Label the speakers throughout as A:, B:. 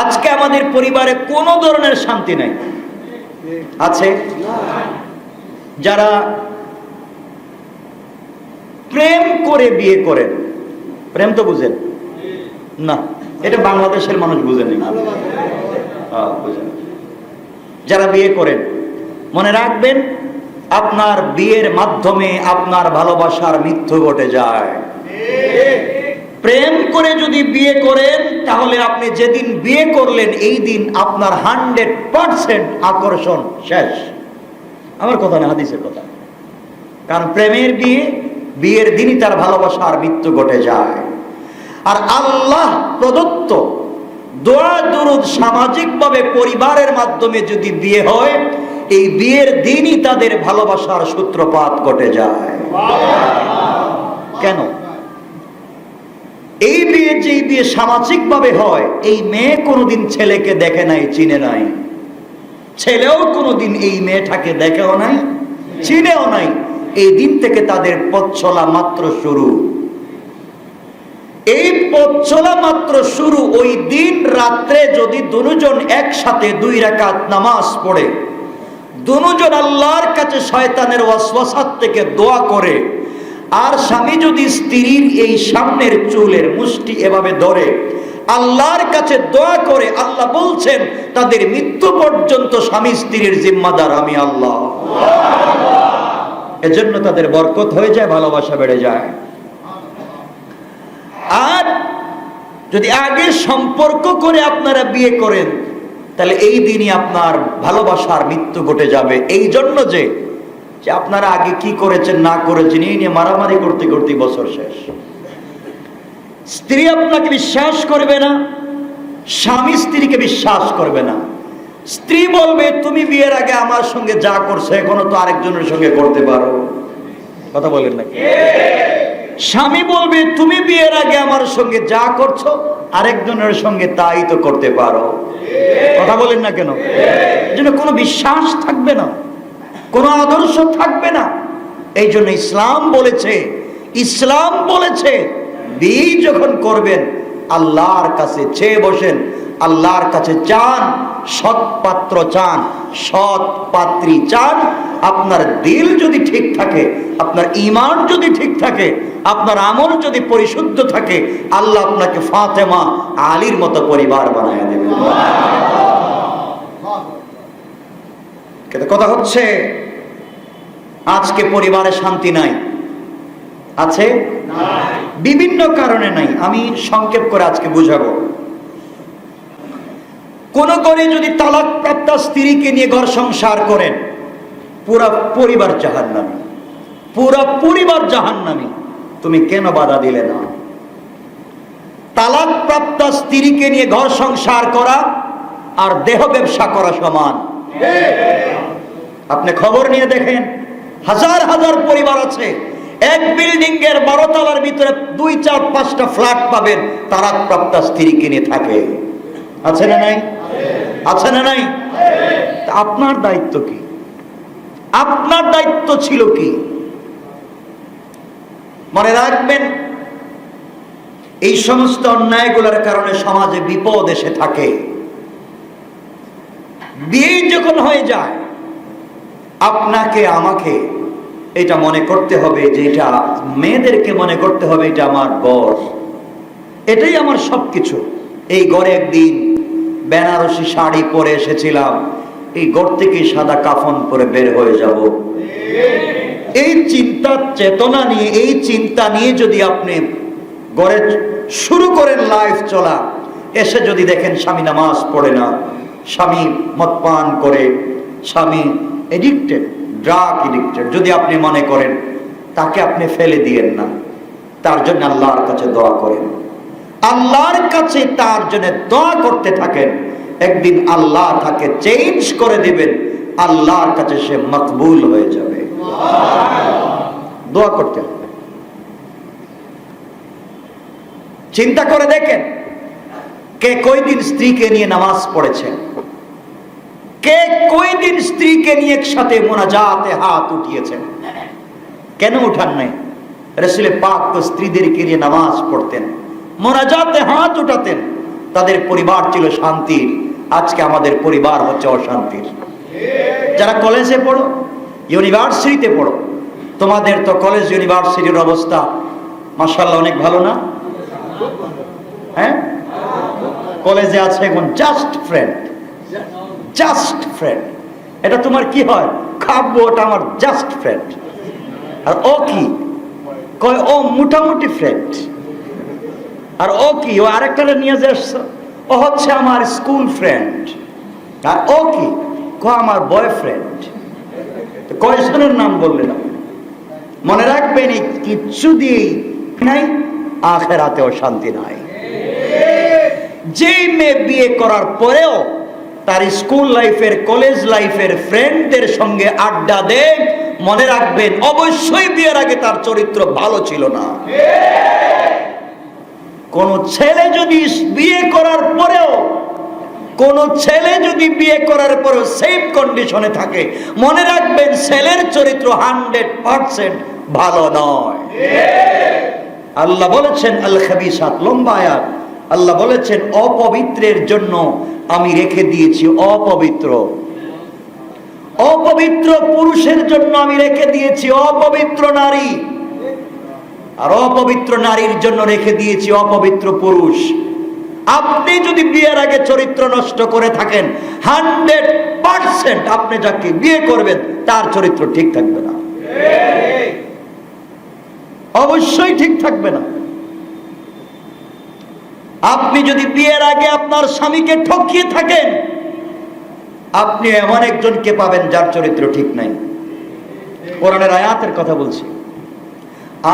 A: আজকে আমাদের পরিবারে কোনো ধরনের শান্তি নাই। আছে যারা প্রেম করে বিয়ে করেন, প্রেম তো বুঝেন না, এটা বাংলাদেশের মানুষ বুঝেন না। যারা বিয়ে করেন মনে রাখবেন, আপনার বিয়ের মাধ্যমে আপনার ভালোবাসার মৃত্যু ঘটে যায়। প্রেম করে যদি বিয়ে করেন তাহলে আপনি যেদিন বিয়ে করলেন এই দিন আপনার 100% আকর্ষণ শেষ। আমার কথা না, হাদিসের কথা। কারণ প্রেমের বিয়ের দিনই তার ভালোবাসার মৃত্যু ঘটে যায়। আর আল্লাহ প্রদত্ত দোয়া দুরুদ সামাজিকভাবে পরিবারের মাধ্যমে যদি বিয়ে হয়, এই বিয়ের দিনই তাদের ভালোবাসার সূত্রপাত ঘটে যায়। কেন? এই বিয়ে, যে বিয়ে সামাজিকভাবে হয়, এই মেয়ে কোনোদিন ছেলেকে দেখে নাই, চিনে নাই। ছেলেও কোনোদিন এই মেয়েটাকে দেখেও নাই, চিনেও নাই। এই দিন থেকে তাদের পথ চলা মাত্র শুরু। এই পথ চলা মাত্র শুরু। ওই দিন রাত্রে যদি দুজন একসাথে 2 রাকাত নামাজ পড়ে, দুজন আল্লাহর কাছে শয়তানের ওয়াসওয়াসাত থেকে দোয়া করে, আর স্বামী যদি স্ত্রীর এই সামনের চুলের মুষ্টি এভাবে ধরে আল্লাহর কাছে দোয়া করে, আল্লাহ বলছেন তাদের মৃত্যু পর্যন্ত স্বামী স্ত্রীর জিম্মাদার আমি আল্লাহ। এজন্য তাদের বরকত হয়ে যায়, ভালোবাসা বেড়ে যায়। আর যদি আগে সম্পর্ক করে আপনারা বিয়ে করেন, তাহলে এই দিনই আপনার ভালোবাসার মৃত্যু ঘটে যাবে। এই জন্য যে আপনারা আগে কি করেছেন না করেছেন এই নিয়ে মারামারি করতে করতে বছর শেষ। স্ত্রী আপনাকে বিশ্বাস করবে না, স্বামী স্ত্রীকে বিশ্বাস করবে না। স্ত্রী বলবে তুমি বিয়ের আগে আমার সঙ্গে যা করছো এখনো তো আরেকজনের সঙ্গে করতে পারো। কথা বলেন নাকি? স্বামী বলবে তুমি বিয়ের আগে আমার সঙ্গে যা করছো আরেকজনের সঙ্গে তাই তো করতে পারো। কথা বলেন না কেন? যেন কোনো বিশ্বাস থাকবে না, কোনো আদর্শ থাকবে না। এই জন্য ইসলাম বলেছে বিয়ে যখন করবেন আল্লাহর কাছে চেয়ে বসেন, আল্লাহর কাছে চান, সৎ পাত্র চান, সৎ পাত্রী চান। আপনার দিল যদি ঠিক থাকে, আপনার ঈমান যদি ঠিক থাকে, আপনার আমল যদি পরিশুদ্ধ থাকে, আল্লাহ আপনাকে ফাতেমা আলীর মতো পরিবার বানায় দেবেন। কথা হচ্ছে আজকে পরিবারে শান্তি নাই। আছে? বিভিন্ন কারণে নাই। আমি সংক্ষেপ করে আজকে বুঝাবো। কোন করে যদি তালাক প্রাপ্ত স্ত্রীকে নিয়ে ঘর সংসার করেন, পুরা পরিবার জাহান্নামী, পুরা পরিবার জাহান্নামী। তুমি কেন বাধা দিলে না? তালাক প্রাপ্ত স্ত্রীকে নিয়ে ঘর সংসার করা আর দেহ ব্যবসা করা সমান। আপনি খবর নিয়ে দেখেন, হাজার হাজার পরিবার আছে, এক বিল্ডিং এর 12 তলার ভিতরে 2, 4, 5টা ফ্ল্যাট পাবেন, তালাক প্রাপ্ত স্ত্রীকে নিয়ে থাকে। আছে না নাই? আছে না নাই? আপনার দায়িত্ব কি? আপনার দায়িত্ব ছিল কি? মনে রাখবেন, এই সমস্ত অন্যায়গুলোর কারণে সমাজে বিপদ এসে থাকে। বিয়ে যখন হয়ে যায়, আপনাকে আমাকে এটা মনে করতে হবে যে এটা, মেয়েদেরকে মনে করতে হবে এটা আমার ঘর, এটাই আমার সবকিছু। এই ঘরে একদিন বেনারসি শাড়ি পরে এসেছিলাম, এই ঘর থেকে সাদা কাফন পরে বের হয়ে যাব। এই চিন্তা চেতনা নিয়ে, এই চিন্তা নিয়ে যদি আপনি ঘরে শুরু করেন লাইফ চলা, এসে যদি দেখেন স্বামী নামাজ পড়ে না, স্বামী মদ পান করে, স্বামী এডিক্টেড, ড্রাগ এডিক্টেড, যদি আপনি মনে করেন, তাকে আপনি ফেলে দিয়েন না, তার জন্য আল্লাহর কাছে দোয়া করেন। আল্লাহর কাছে তার জন্য দোয়া করতে থাকেন, একদিন আল্লাহ তাকে চেঞ্জ করে দিবেন, আল্লাহর কাছে সে মকবুল হয়ে যাবে। দোয়া করতে হবে। চিন্তা করে দেখেন, কে কয়দিন স্ত্রীকে নিয়ে নামাজ পড়েছেন? কে কয়দিন স্ত্রীকে নিয়ে একসাথে মোনাজাতে হাত উঠিয়েছেন? কেন উঠান নাই? রাসূল পাক তো স্ত্রীদেরকে নিয়ে নামাজ পড়তেন, মোনাজাতে হাত উঠাতেন। তাদের পরিবার ছিল শান্তির, আজকে আমাদের পরিবার হচ্ছে অশান্তির। যারা কলেজে পড়ো, ইউনিভার্সিটিতে পড়ো, তোমাদের তো কলেজ ইউনিভার্সিটির অবস্থা মাশাআল্লাহ অনেক ভালো না? হ্যাঁ, কলেজে আছে এখন জাস্ট ফ্রেন্ড, জাস্ট ফ্রেন্ড। এটা তোমার কি হয়? খাবো, ওটা আমার জাস্ট ফ্রেন্ড। আর ও কি কয়? ও মোটামুটি ফ্রেন্ড। আর ও কি? ও আরেকটা নিয়ে যে আসছো, ও হচ্ছে আমার স্কুল ফ্রেন্ড। আর ও কি? আমার বয়ফ্রেন্ড। কয়জনের নাম বললে না? মনে রাখবেন, এই কিচ্ছু দিয়েই নাই, আখেরাতেও শান্তি নাই। যেই মেয়ে বিয়ে করার পরেও তার স্কুল লাইফের, কলেজ লাইফের ফ্রেন্ডদের সঙ্গে আড্ডা দেয়, মনে রাখবেন অবশ্যই বিয়ের আগে তার চরিত্র ভালো ছিল না। কোন ছেলে যদি বিয়ে করার পরেও, কোন ছেলে যদি বিয়ে করার পরেও সেম কন্ডিশনে থাকে, মনে রাখবেন ছেলের চরিত্র 100% ভালো নয়। আল্লাহ বলেছেন আল খাবিসাত, লম্বা আয়াত। আল্লাহ বলেছেন অপবিত্রের জন্য আমি রেখে দিয়েছি অপবিত্র, অপবিত্র পুরুষের জন্য আমি রেখে দিয়েছি অপবিত্র নারী, আর অপবিত্র নারীর জন্য রেখে দিয়েছি অপবিত্র পুরুষ। আপনি যদি বিয়ের আগে চরিত্র নষ্ট করে থাকেন, 100% আপনি যাকে বিয়ে করবেন তার চরিত্র ঠিক থাকবে না, অবশ্যই ঠিক থাকবে না। আপনি যদি বিয়ের আগে আপনার স্বামীকে ঠকিয়ে থাকেন, আপনি এমন একজনকে পাবেন যার চরিত্র ঠিক নাই। কোরআনের আয়াতের কথা বলছি।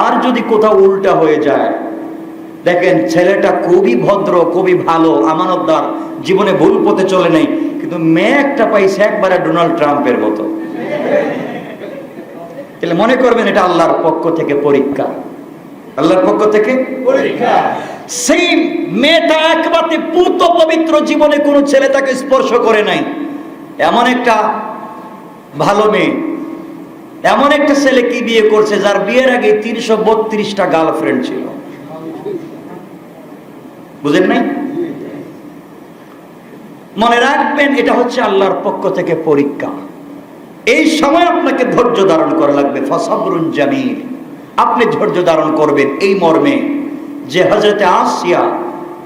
A: আর যদি কোথাও উল্টা হয়ে যায়, দেখেন ছেলেটা খুবই ভদ্র, খুবই ভালো, আমানতদার, জীবনে ভুল পথে চলে নাই, কিন্তু মেয়ে একটা পাইছে একবারে ডোনাল্ড ট্রাম্পের মতো, তাহলে মনে করবেন এটা আল্লাহর পক্ষ থেকে পরীক্ষা, আল্লাহর পক্ষ থেকে পরীক্ষা। সেই মেয়েটা একবারে পুত পবিত্র, জীবনে কোনো ছেলে তাকে স্পর্শ করে নাই, এমন একটা ভালো মেয়ে, এমন একটা ছেলে কি বিয়ে করছে যার বিয়ের আগে 332টা গার্লফ্রেন্ড ছিল। বুঝেন নাই? মনে রাখবেন এটা হচ্ছে আল্লাহর পক্ষ থেকে পরীক্ষা। এই সময় আপনাকে ধৈর্য ধারণ করা লাগবে। ফাসাবরুন জামিল, আপনি ধৈর্য ধারণ করবেন এই মর্মে যে হযরতে আসিয়া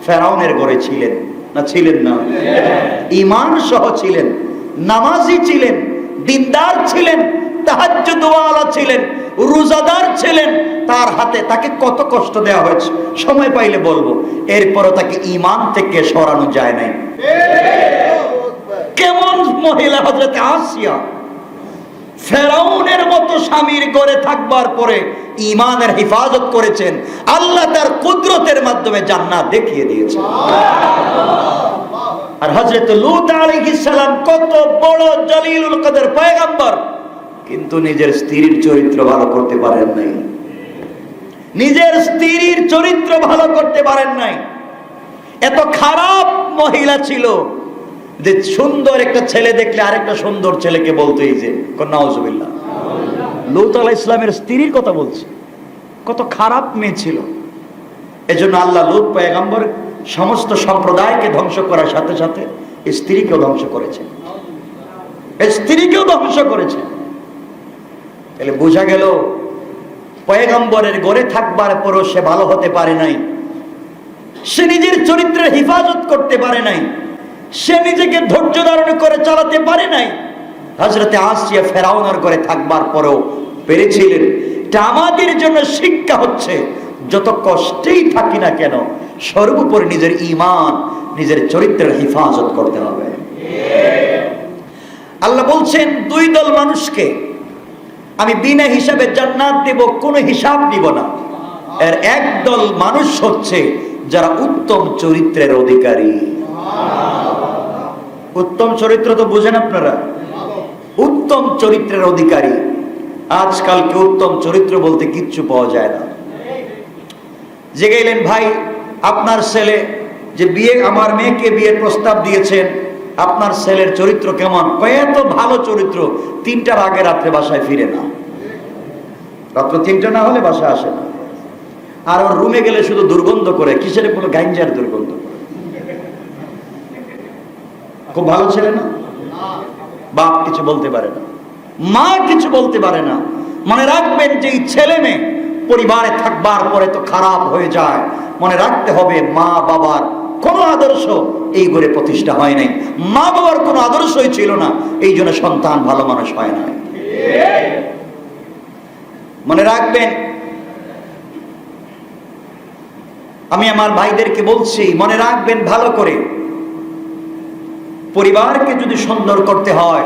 A: ফেরাউনের ঘরে ছিলেন না? ছিলেন না? ঈমান সহ ছিলেন, নামাজি ছিলেন, দিনদার ছিলেন, তাহাজ্জুদ ওয়ালা ছিলেন, রোজাদার ছিলেন। তার হাতে তাকে কত কষ্ট দেওয়া হয়েছে, সময় পাইলে বলবো। এরপরও তাকে ঈমান থেকে সরানো যায় নাই। কেমন মহিলা হযরতে আসিয়া! ফেরাউনের মতো স্বামীর ঘরে থাকবার পরে ঈমানের হেফাজত করেছেন। আল্লাহ তার কুদরতের মাধ্যমে জান্নাত দেখিয়ে দিয়েছেন। আর হযরত লূত আলাইহিস সালাম কত বড় জলিলুল কদর পয়গম্বর, কিন্তু নিজের স্ত্রীর চরিত্র ভালো করতে পারেন নাই, নিজের স্ত্রীর চরিত্র ভালো করতে পারেন নাই। এত খারাপ মহিলা ছিল যে সুন্দর একটা ছেলে দেখলে আরেকটা সুন্দর ছেলেকে বলতো এই যে নাউজুবিল্লাহ। লূত আলাইহিস সালামের স্ত্রীর কথা বলছে, কত খারাপ মেয়ে ছিল। এজন্য আল্লাহ লূত পয়গম্বর সমস্ত সম্প্রদায়কে ধ্বংস করার সাথে সাথে স্ত্রীকেও ধ্বংস করেছে, স্ত্রীকেও ধ্বংস করেছে। তাহলে বোঝা গেল পয়গম্বরের ঘরে থাকবার পরও সে ভালো হতে পারে নাই, সে নিজের চরিত্রের হেফাজত করতে পারে নাই, সে নিজেকে ধৈর্য ধারণ করে চালাতে পারে নাই। হযরতে আসিয়া ফেরাউনের ঘরে থাকবার পরেও পেরেছিলেন। এটা আমাদের জন্য শিক্ষা হচ্ছে, যত কষ্টেই থাকি না কেন সর্বোপরি নিজের ঈমান, নিজের চরিত্রের হেফাজত করতে হবে। আল্লাহ বলছেন দুই দল মানুষকে আমি বিনা হিসাবে জান্নাত দেব, কোনো হিসাব নিব না। এর একদল মানুষ হচ্ছে যারা উত্তম চরিত্রের অধিকারী। উত্তম চরিত্র তো বুঝেন আপনারা, উত্তম চরিত্রের অধিকারী। আজকালকে উত্তম চরিত্র বলতে কিচ্ছু পাওয়া যায় না। যে গেলেন ভাই আপনার ছেলে যে বিয়ে, আমার মেয়েকে বিয়ের প্রস্তাব দিয়েছেন, আপনার ছেলের চরিত্র কেমন? এত ভালো চরিত্র, 3টার আগে রাত্রে বাসায় ফিরে না, রাত্র 3টা না হলে বাসায় আসে না। আর ওর রুমে গেলে শুধু দুর্গন্ধ করে, কিসের বলে? গাঞ্জার দুর্গন্ধ করে। খুব ভালো ছেলে না? বাপ কিছু বলতে পারে না, মা কিছু বলতে পারে না। মনে রাখবেন যে এই ছেলে মেয়ে পরিবারে থাকবার পরে তো খারাপ হয়ে যায়। মনে রাখতে হবে মা বাবার কোনো আদর্শ এই ঘরে প্রতিষ্ঠা হয় নাই। মা বাবার কোনো আদর্শই ছিল না, এই জন্য সন্তান ভালো মানুষ হয় না। মনে রাখবেন, আমি আমার ভাইদেরকে বলছি, মনে রাখবেন ভালো করে, পরিবারকে যদি সুন্দর করতে হয়,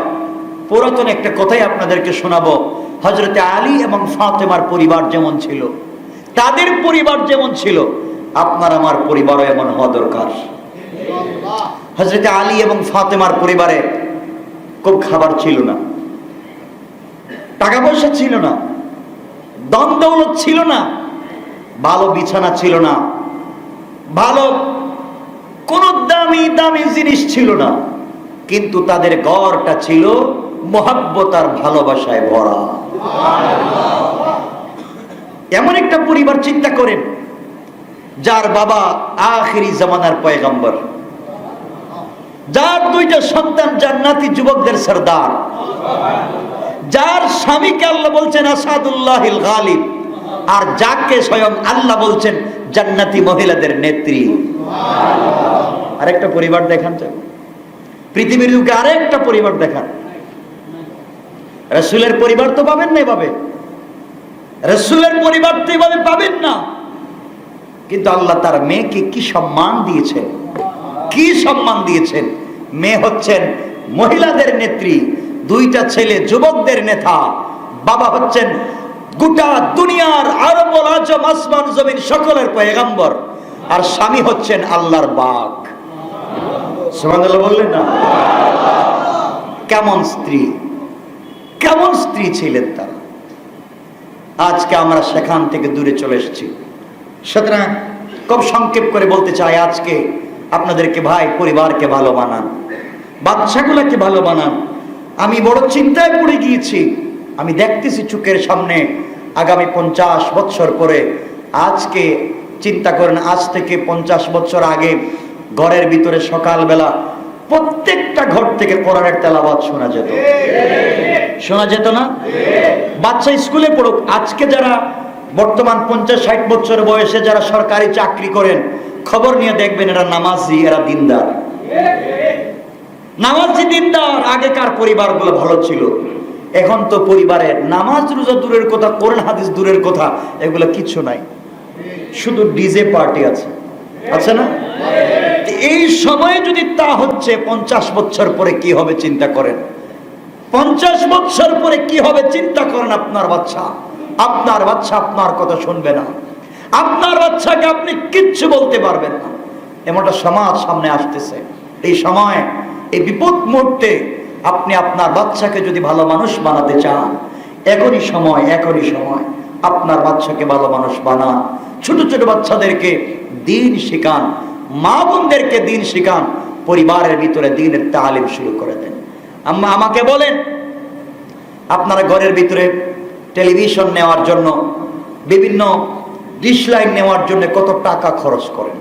A: পুরাতন একটা কথাই আপনাদেরকে শোনাবো। হযরতে আলী এবং ফাতেমার পরিবার যেমন ছিল, তাদের পরিবার যেমন ছিল, আপনার আমার পরিবারও এমন হওয়া দরকার। হযরতে আলী এবং ফাতেমার পরিবারে খুব খাবার ছিল না, টাকা পয়সা ছিল না, ধন দৌলত ছিল না, ভালো বিছানা ছিল না, ভালো কোন দামি দামি জিনিস ছিল না, কিন্তু তাদের ঘরটা ছিল মহব্বত আর ভালোবাসায় ভরা। এমন একটা পরিবার চিন্তা করেন, যার বাবা আখিরি জামানার পয়গম্বর, যার দুইটা সন্তান জান্নাতি যুবকদের সরদার, যার স্বামীকে আল্লাহ বলছেন আসাদুল্লাহিল গালিব, আর যাকে স্বয়ং আল্লাহ বলছেন জান্নাতি মহিলাদের নেত্রী। আরেকটা পরিবার দেখান তো, পৃথিবীর বুকে আরেকটা পরিবার দেখান। রাসূলের পরিবার তো পাবেন না এভাবে, রাসূলের পরিবার তো এভাবে পাবেন না। কিন্তু আল্লাহ তার মেয়েকে কি সম্মান দিয়েছেন, কি সম্মান দিয়েছেন। মেয়ে হচ্ছেন মহিলাদের নেত্রী, দুইটা ছেলে যুবকদের নেতা, বাবা হচ্ছেন গোটা দুনিয়ার আরবুল আজম আসমান জমিন সকলের পয়গম্বর, আর স্বামী হচ্ছেন আল্লাহর বাগ। সুবহানাল্লাহ বললেন না? কেমন স্ত্রী, কেমন স্ত্রী ছিলেন তারা। আজকে আমরা সেখান থেকে দূরে চলে এসেছি। সুতরাং খুব সংক্ষেপ করে বলতে চাই, আজকে আপনাদেরকে ভাই পরিবারকে ভালো বানান, বাচ্চাগুলোকে ভালো বানান। আমি বড় চিন্তায় পড়ে গিয়েছি। আমি দেখতেছি চোখের সামনে আগামী 50 বছর পরে, আজকে চিন্তা করেন, আজ থেকে 50 বছর আগে ঘরের ভিতরে সকালবেলা প্রত্যেকটা ঘর থেকে কোরআনের তেলাওয়াত শোনা যেত, শোনা যেত না? বাচ্চা স্কুলে পড়ুক, আজকে যারা বর্তমান 50-60 বছর বয়সে যারা সরকারি চাকরি করেন, খবর নিয়ে দেখবেন এরা নামাজি, এরা দিনদার, নামাজি দিনদার। আগেকার পরিবারগুলো ভালো ছিল। এখন তো পরিবারে নামাজ রোজা দূরের কথা, কোরআন হাদিস দূরের কথা, এগুলো কিছু নাই, শুধু ডিজে পার্টি আছে, আছে না? এই সময়ে যদি তা হচ্ছে, 50 বছর পরে কি হবে চিন্তা করেন। 50 বছর পরে কি হবে চিন্তা করেন। আপনার বাচ্চা আপনার কথা শুনবে না, আপনার বাচ্চাকে আপনি কিচ্ছু বলতে পারবেন না। এমনটা সমাজ সামনে আসতেছে। এই সময়, এই বিপদ মুহূর্তে আপনি আপনার বাচ্চাকে যদি ভালো মানুষ বানাতে চান, এখনই সময় আপনার বাচ্চাকে ভালো মানুষ বানান। ছোট ছোট বাচ্চাদেরকে দিন শিখান, মা বোনদেরকে দিন শিখান, পরিবারের ভিতরে দিনের তালিম শুরু করে দেন। আম্মা আমাকে বলেন, আপনারা ঘরের ভিতরে টেলিভিশন নেওয়ার জন্য, বিভিন্ন ডিশ লাইন নেওয়ার জন্য কত টাকা খরচ করেন,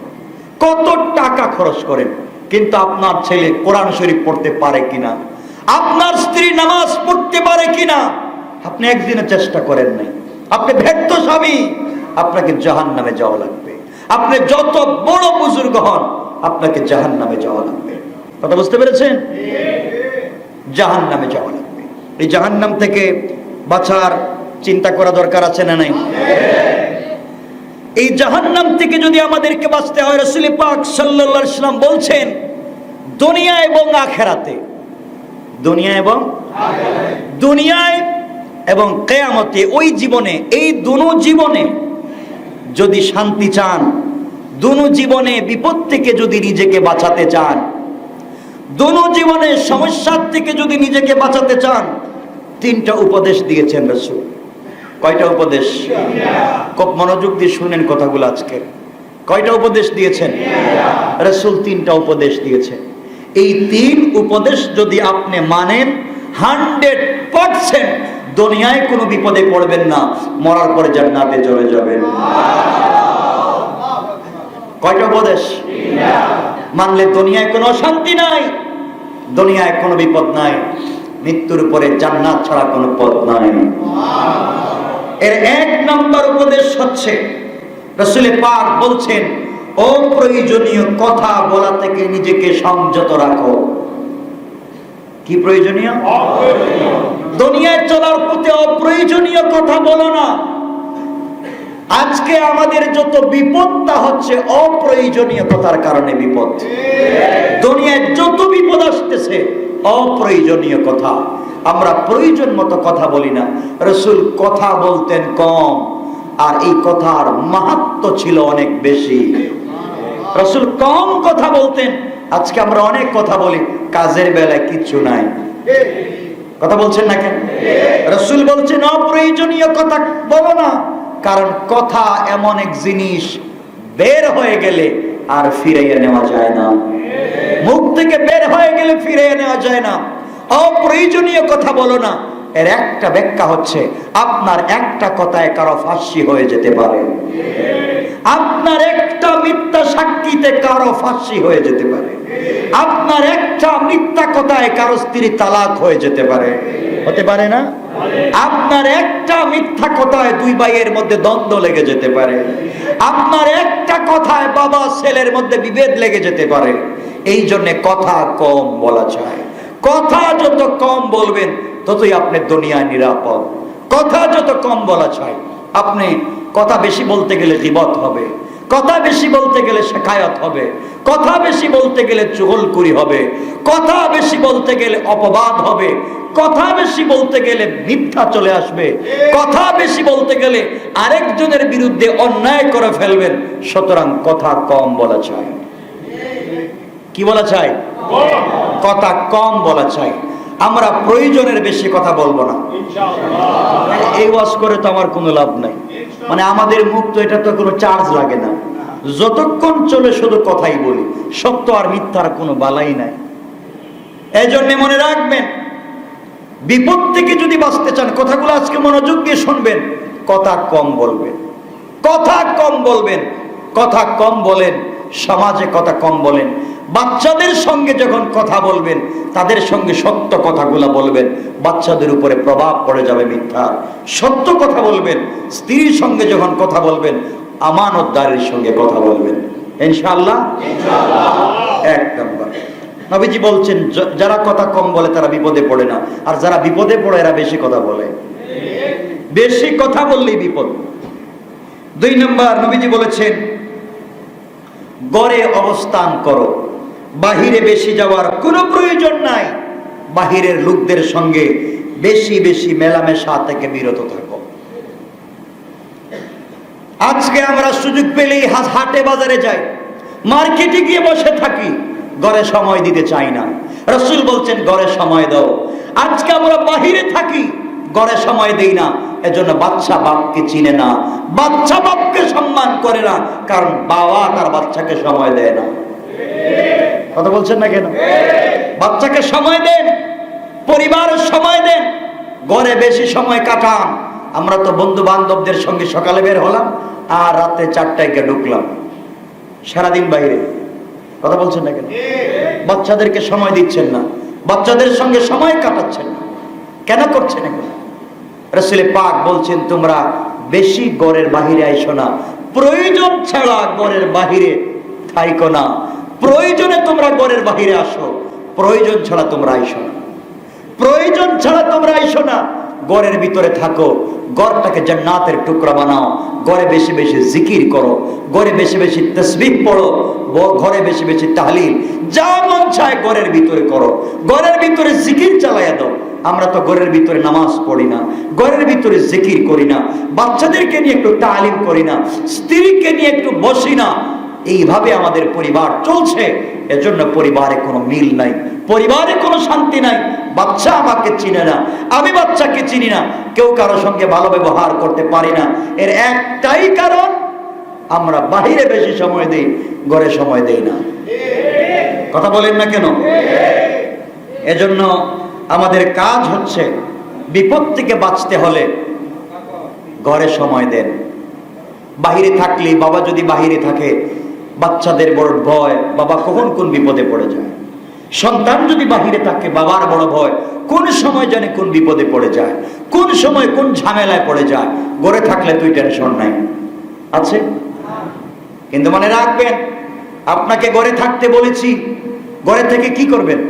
A: কত টাকা খরচ করেন, কিন্তু আপনার ছেলে কোরআন শরীফ পড়তে পারে কিনা, আপনার স্ত্রী নামাজ পড়তে পারে কিনা আপনি একদিনে চেষ্টা করেন নাই। আপনি ব্যর্থ স্বামী, আপনাকে জাহান্নামে যাওয়া লাগবে। আপনি যত বড় বুজুর্গ হন, আপনাকে জাহান্নামে যাওয়া লাগবে। কথা বুঝতে পেরেছেন? জাহান্নামে যাওয়া লাগবে। এই জাহান্নাম থেকে বাঁচার চিন্তা করা দরকার আছে না নাই? এই জাহান্নাম থেকে যদি আমাদেরকে বাঁচতে হয়, রাসূল পাক সাল্লাল্লাহু আলাইহি ওয়াসাল্লাম বলছেন, দুনিয়া এবং আখিরাতে, দুনিয়ায় এবং কিয়ামতে, ওই জীবনে, এই দুনো জীবনে যদি শান্তি চান, দুনো জীবনে বিপদ থেকে যদি নিজেকে বাঁচাতে চান, দুনো জীবনে সমস্যার থেকে যদি নিজেকে বাঁচাতে চান, 3টা উপদেশ দিয়েছেন রাসূল। কয়টা উপদেশ? খুব মনোযোগ দিয়ে শুনেন কথাগুলো আজকে। কয়টা উপদেশ দিয়েছেন রাসূল? 3টা উপদেশ দিয়েছেন। এই 3 উপদেশ যদি আপনি মানেন, 100% দুনিয়ায় কোনো বিপদে পড়বেন না, মরার পরে জান্নাতে চলে যাবেন। কয়টা উপদেশ মানলে দুনিয়ায় কোনো অশান্তি নাই, দুনিয়ায় কোনো বিপদ নাই, মৃত্যুর পরে জান্নাত ছাড়া কোনো পথ নাই। এর 1 নম্বর উপদেশ হচ্ছে, রাসূল পাক বলছেন, অপ্রয়োজনীয় কথা বলা থেকে নিজেকে সংযত রাখো। কি প্রয়োজনীয়? দুনিয়ায় চলার পথে অপ্রয়োজনীয় কথা বলো না। আজকে আমাদের যত বিপদটা হচ্ছে অপ্রয়োজনীয় কথার কারণে বিপদ। দুনিয়ায় যত বিপদ আসতেছে অপ্রয়োজনীয় কথা। আমরা প্রয়োজন মতো কথা বলি না। রাসূল কথা বলতেন কম, আর এই কথার মাহাত্ম্য ছিল অনেক বেশি। রাসূল কম কথা বলতেন। আজকে আমরা অনেক কথা বলি, কাজের বেলায় কিচ্ছু নাই। কথা বলছেন না কেন? রাসূল বলছেন অপ্রয়োজনীয় কথা বলো না, কারণ কথা এমন এক জিনিস বের হয়ে গেলে আর ফিরিয়ে নেওয়া যায় না। মুখ থেকে বের হয়ে গেলে ফিরিয়ে নেওয়া যায় না। অপ্রয়োজনীয় কথা বলো না। এর একটা ব্যাখ্যা হচ্ছে, আপনার একটা কথায় কারো ফাঁসি হয়ে যেতে পারে। আপনার একটা মিথ্যা সাক্ষীতে কারো ফাঁসি হয়ে যেতে পারে। আপনার একটা মিথ্যা কথায় কারো স্ত্রী তালাক হয়ে যেতে পারে। হতে পারে না? আপনার একটা মিথ্যা কথায় 2 ভাইয়ের মধ্যে দ্বন্দ্ব লেগে যেতে পারে। আপনার একটা কথায় বাবা ছেলের মধ্যে বিভেদ লেগে যেতে পারে। এই জন্য কথা কম বলা চায়। কথা যত কম বলবেন ততই আপনার দুনিয়ায় নিরাপদ। কথা যত কম বলা চায়। আপনি কথা বেশি বলতে গেলে গীবত হবে, কথা বেশি বলতে গেলে শিকায়ত হবে, কথা বেশি বলতে গেলে চুগলখড়ি হবে, কথা বেশি বলতে গেলে অপবাদ হবে, কথা বেশি বলতে গেলে মিথ্যা চলে আসবে, কথা বেশি বলতে গেলে আরেকজনের বিরুদ্ধে অন্যায় করে ফেলবেন। সুতরাং কথা কম বলা চাই। কি বলা চাই? কথা কম বলা চাই। আমরা প্রয়োজনের বেশি কথা বলবো না। এই ওয়াজ করে তো আমার কোনো লাভ নাই। মানে আমাদের মুখ তো, এটা তো কোনো চার্জ লাগে না। যতক্ষণ চলে শুধু কথাই বলি। সত্য আর মিথ্যার কোনো বালাই নাই। এই জন্য মনে রাখবেন, বিপদ থেকে যদি বাঁচতে চান, কথাগুলো আজকে মনোযোগ দিয়ে শুনবেন। কথা কম বলবেন, কথা কম বলবেন। কথা কম বলেন, সমাজে কথা কম বলেন। বাচ্চাদের সঙ্গে যখন কথা বলবেন, তাদের সঙ্গে সত্য কথাগুলো বলবেন। বাচ্চাদের উপরে প্রভাব পড়ে যাবে মিথ্যা। সত্য কথা বলবেন। স্ত্রীর সঙ্গে যখন কথা বলবেন, আমানতদারের সঙ্গে কথা বলবেন। ইনশাআল্লাহ। 1 নম্বর, নবীজি বলছেন, যারা কথা কম বলে তারা বিপদে পড়ে না, আর যারা বিপদে পড়ে এরা বেশি কথা বলে। বেশি কথা বললেই বিপদ। 2 নম্বর, নবীজি বলেছেন, ঘরে অবস্থান করো, বাহিরে বেশি যাওয়ার কোনো প্রয়োজন নাই। বাহিরের লোকদের সঙ্গে বেশি বেশি মেলামেশা থেকে বিরত থাকো। আজকে আমরা সুযোগ পেলেই হাটে বাজারে যাই, মার্কেটে গিয়ে বসে থাকি, ঘরে সময় দিতে চাই না। রাসূল বলছেন ঘরে সময় দাও। আজকে আমরা বাহিরে থাকি, ঘরে সময় দেই না। এজন্য বাচ্চা বাপকে চিনে না, বাচ্চা বাপকে সম্মান করে না, কারণ বাবা তার বাচ্চাকে সময় দেয় না। কথা বলছেন না কেন? বাচ্চাকে সময় দেন, পরিবারের সময় দেন, ঘরে বেশি সময় কাটান। আমরা তো বন্ধু বান্ধবদের সঙ্গে সকালে বের হলাম আর রাতে 4টায় গিয়ে ঢুকলাম, সারাদিন বাইরে। কথা বলছেন না কেন? বাচ্চাদেরকে সময় দিচ্ছেন না, বাচ্চাদের সঙ্গে সময় কাটাচ্ছেন না। কেন করছেন এখন? রাসূল পাক বলছেন, তোমরা বেশি ঘরের বাহিরে আইসো না, প্রয়োজন ছাড়া ঘরের বাহিরে থাইকো না। প্রয়োজনে তোমরা ঘরের বাহিরে আসো, প্রয়োজন ছাড়া তোমরা আইসো না। প্রয়োজন ছাড়া তোমরা আইসো না, ঘরের ভিতরে থাকো। ঘরটাকে জান্নাতের টুকরা বানাও। ঘরে বেশি বেশি জিকির করো, ঘরে বেশি বেশি তাসবিহ পড়ো, ঘরে বেশি বেশি তাহলিল, যা মন চায় ঘরের ভিতরে করো। ঘরের ভিতরে জিকির চালাইয়া দাও। আমরা তো ঘরের ভিতরে নামাজ পড়ি না, ঘরের ভিতরে জিকির করি না, বাচ্চাদেরকে নিয়ে একটু তালিম করি না, স্ত্রীকে নিয়ে একটু বসি না। এইভাবে আমাদের পরিবার চলছে। এজন্য পরিবারে কোনো মিল নাই, পরিবারে কোনো শান্তি নাই। বাচ্চা আমাকে চিনে না, আমি বাচ্চাকে চিনি না, কেউ কারো সঙ্গে ভালো ব্যবহার করতে পারি না। এর একটাই কারণ, আমরা বাহিরে বেশি সময় দেই, ঘরে সময় দেই না। কথা বলেন না কেন? এজন্য আমাদের কাজ হচ্ছে, বিপদ থেকে বাঁচতে হলে ঘরে সময় দেন। বাহিরে থাকলে, বাবা যদি বাহিরে থাকে, বাচ্চাদের বড় ভয়, বাবা কখন কোন বিপদে পড়ে যায়। সন্তান যদি বাহিরে থাকে বাবার বড় ভয়, কোন সময় জানে কোন বিপদে পড়ে যায়, কোন সময় কোন ঝামেলায় পড়ে যায়। ঘরে থাকলে তুই টেনশন নাই, আছে? কিন্তু মনে রাখবেন, আপনাকে ঘরে থাকতে বলেছি, ঘরে থেকে কি করবেন?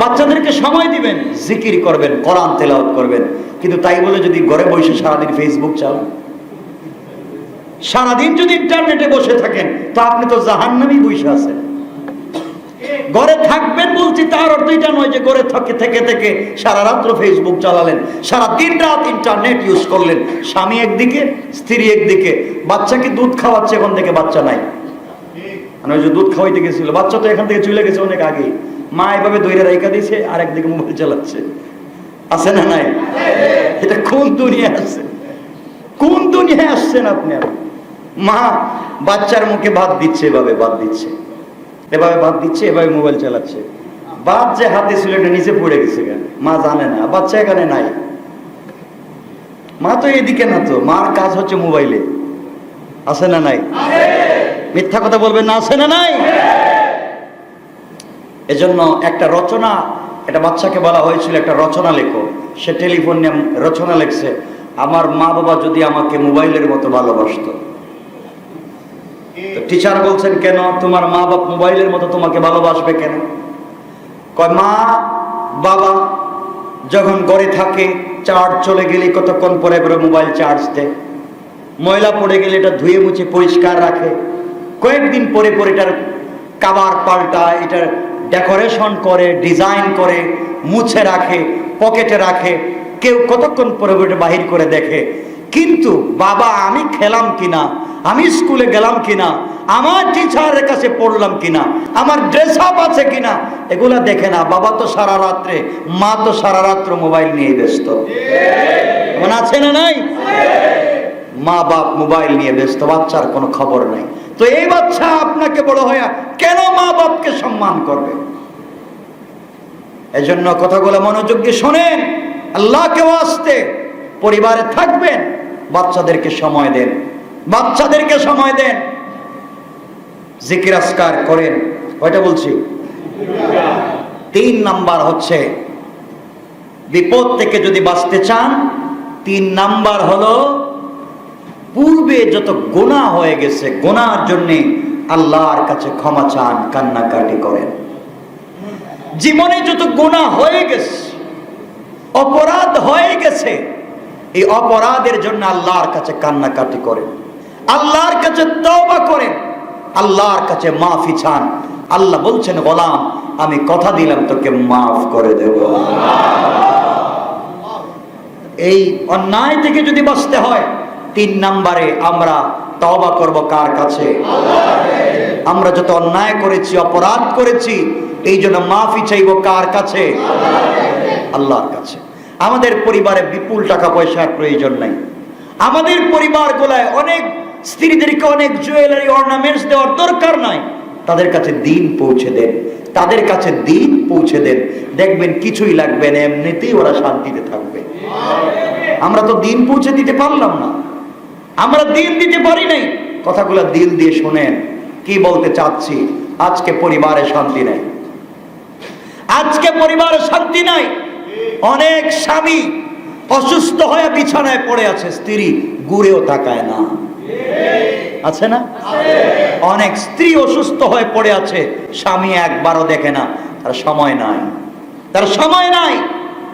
A: বাচ্চাদেরকে সময় দিবেন, জিকির করবেন, কোরআন তেলাওয়াত করবেন। কিন্তু তাই বলে যদি ঘরে বসে সারাদিন ফেসবুক চালান, সারাদিন যদি ইন্টারনেটে বসে থাকেন, তো আপনি তো জাহান্নামী বসে আছেন। ঘরে থাকবেন বলছি, তার অর্থ এটা নয় যে ঘরে থেকে থেকে সারা রাত্র ফেসবুক চালালেন, সারা দিন রাত ইন্টারনেট ইউজ করলেন। স্বামী একদিকে, স্ত্রী একদিকে, বাচ্চাকে দুধ খাওয়াচ্ছে, এখন থেকে বাচ্চা নাই। ওই যে দুধ খাওয়াইতে গেছিল, বাচ্চা তো এখান থেকে চলে গেছে অনেক আগে। মা এভাবে দইরে রাইখা দিয়েছে, আর একদিকে মোবাইল চালাচ্ছে। আছে না নাই? এটা কোন দুনিয়া আছে? কোন দুনিয়ায় আসছেন আপনি? মা বাচ্চার মুখে ভাত দিচ্ছে, এভাবে ভাত দিচ্ছে, এভাবে ভাত দিচ্ছে, এভাবে মোবাইল চালাচ্ছে। ভাত যে হাতে ছিল এটা নিচে পড়ে গেছে, কেন মা জানে না, বাচ্চা এখানে নাই। মা তো এদিকে না, তো মার কাজ হচ্ছে মোবাইলে। আছে না নাই? মিথ্যা কথা বলবেন না, আছে না নাই? এজন্য একটা রচনা, একটা বাচ্চাকে বলা হয়েছিল একটা রচনা লেখো। সে টেলিফোন নিয়ে রচনা লিখছে, আমার মা বাবা যদি আমাকে মোবাইলের মতো ভালোবাসতো। টিচার বলছেন, কেন তোমার মা বাপ মোবাইলের মতো তোমাকে ভালোবাসবে কেন? কয়, মা বাবা যখন ঘরে থাকে, চার্জ চলে গেলে কতক্ষণ পরে পরে মোবাইল চার্জ দেয়, ময়লা পড়ে গেলে এটা ধুয়ে মুছে পরিষ্কার রাখে, কয়েকদিন পরে পরে এটার কাভার পাল্টায়, এটার ডেকোরেশন করে, ডিজাইন করে, মুছে রাখে, পকেটে রাখে, কেউ কতক্ষণ পরে পরে বাহির করে দেখে। কিন্তু বাবা আমি খেলাম কিনা, আমি স্কুলে গেলাম কিনা, আমার টিচারের কাছে পড়লাম কিনা, আমার ড্রেস আপ আছে কিনা, এগুলা দেখে না। বাবা তো সারা রাত্রে, মা তো সারা রাত্র মোবাইল নিয়ে ব্যস্ত। মনে আছে না নাই? মা বাপ মোবাইল নিয়ে ব্যস্ত, বাচ্চার কোনো খবর নাই। তো এই বাচ্চা আপনাকে বড় হয়ে কেন মা বাপকে সম্মান করবে? এজন্য কথাগুলো মনোযোগ দিয়ে শোনেন, আল্লাহকে ওয়াস্তে পরিবারে থাকবেন, বাচ্চাদেরকে সময় দেন, বাচ্চাদেরকে সময় দেন, জিকির আজকার করেন। কয়টা বলছি? 3 নাম্বার হচ্ছে, বিপদ থেকে যদি বাঁচতে চান, 3 নাম্বার হলো পূর্বে যত গুনাহ হয়ে গেছে, গুনাহর জন্য আল্লাহর কাছে ক্ষমা চান, কান্নাকাটি করেন। জীবনে যত গুনাহ হয়ে গেছে, অপরাধ হয়ে গেছে, এই অপরাধের জন্য আল্লাহর কাছে কান্নাকাটি করেন, আল্লাহর কাছে তওবা করেন, আল্লাহর কাছে মাফি চান। আল্লাহ বলছেন, গোলাম আমি কথা দিলাম তোকে মাফ করে দেব। এই অন্যায় থেকে যদি বাঁচতে হয়, 3 নম্বরে আমরা তওবা করব কার কাছে? আমরা যত অন্যায় করেছি, অপরাধ করেছি, এই জন্য মাফি চাইব কার কাছে? আল্লাহর কাছে। আমাদের পরিবারে বিপুল টাকা পয়সার প্রয়োজন নাই। আমাদের পরিবারগুলায় অনেক স্ত্রীদেরকে অনেক জুয়েলারি অর্নামেন্টস দেওয়ার দরকার নাই। তাদের কাছে দিন পৌঁছে দেন, তাদের কাছে দিন পৌঁছে দেন, দেখবেন কিছুই লাগবে না, এমনিতেই ওরা শান্তিতে থাকবে। আমরা তো দিন পৌঁছে দিতে পারলাম না, আমরা দিন দিতে পারি নাই। কথাগুলো দিল দিয়ে শোনেন, কি বলতে চাচ্ছি। আজকে পরিবারে শান্তি নাই, আজকে পরিবারে শান্তি নাই। অনেক স্বামী অসুস্থ হয়ে বিছানায় পড়ে আছে, স্ত্রী ঘুরেও তাকায় না। আছে না? অনেক স্ত্রী অসুস্থ হয়ে পড়ে আছে, স্বামী একবারও দেখে না। তার সময় নাই, তার সময় নাই।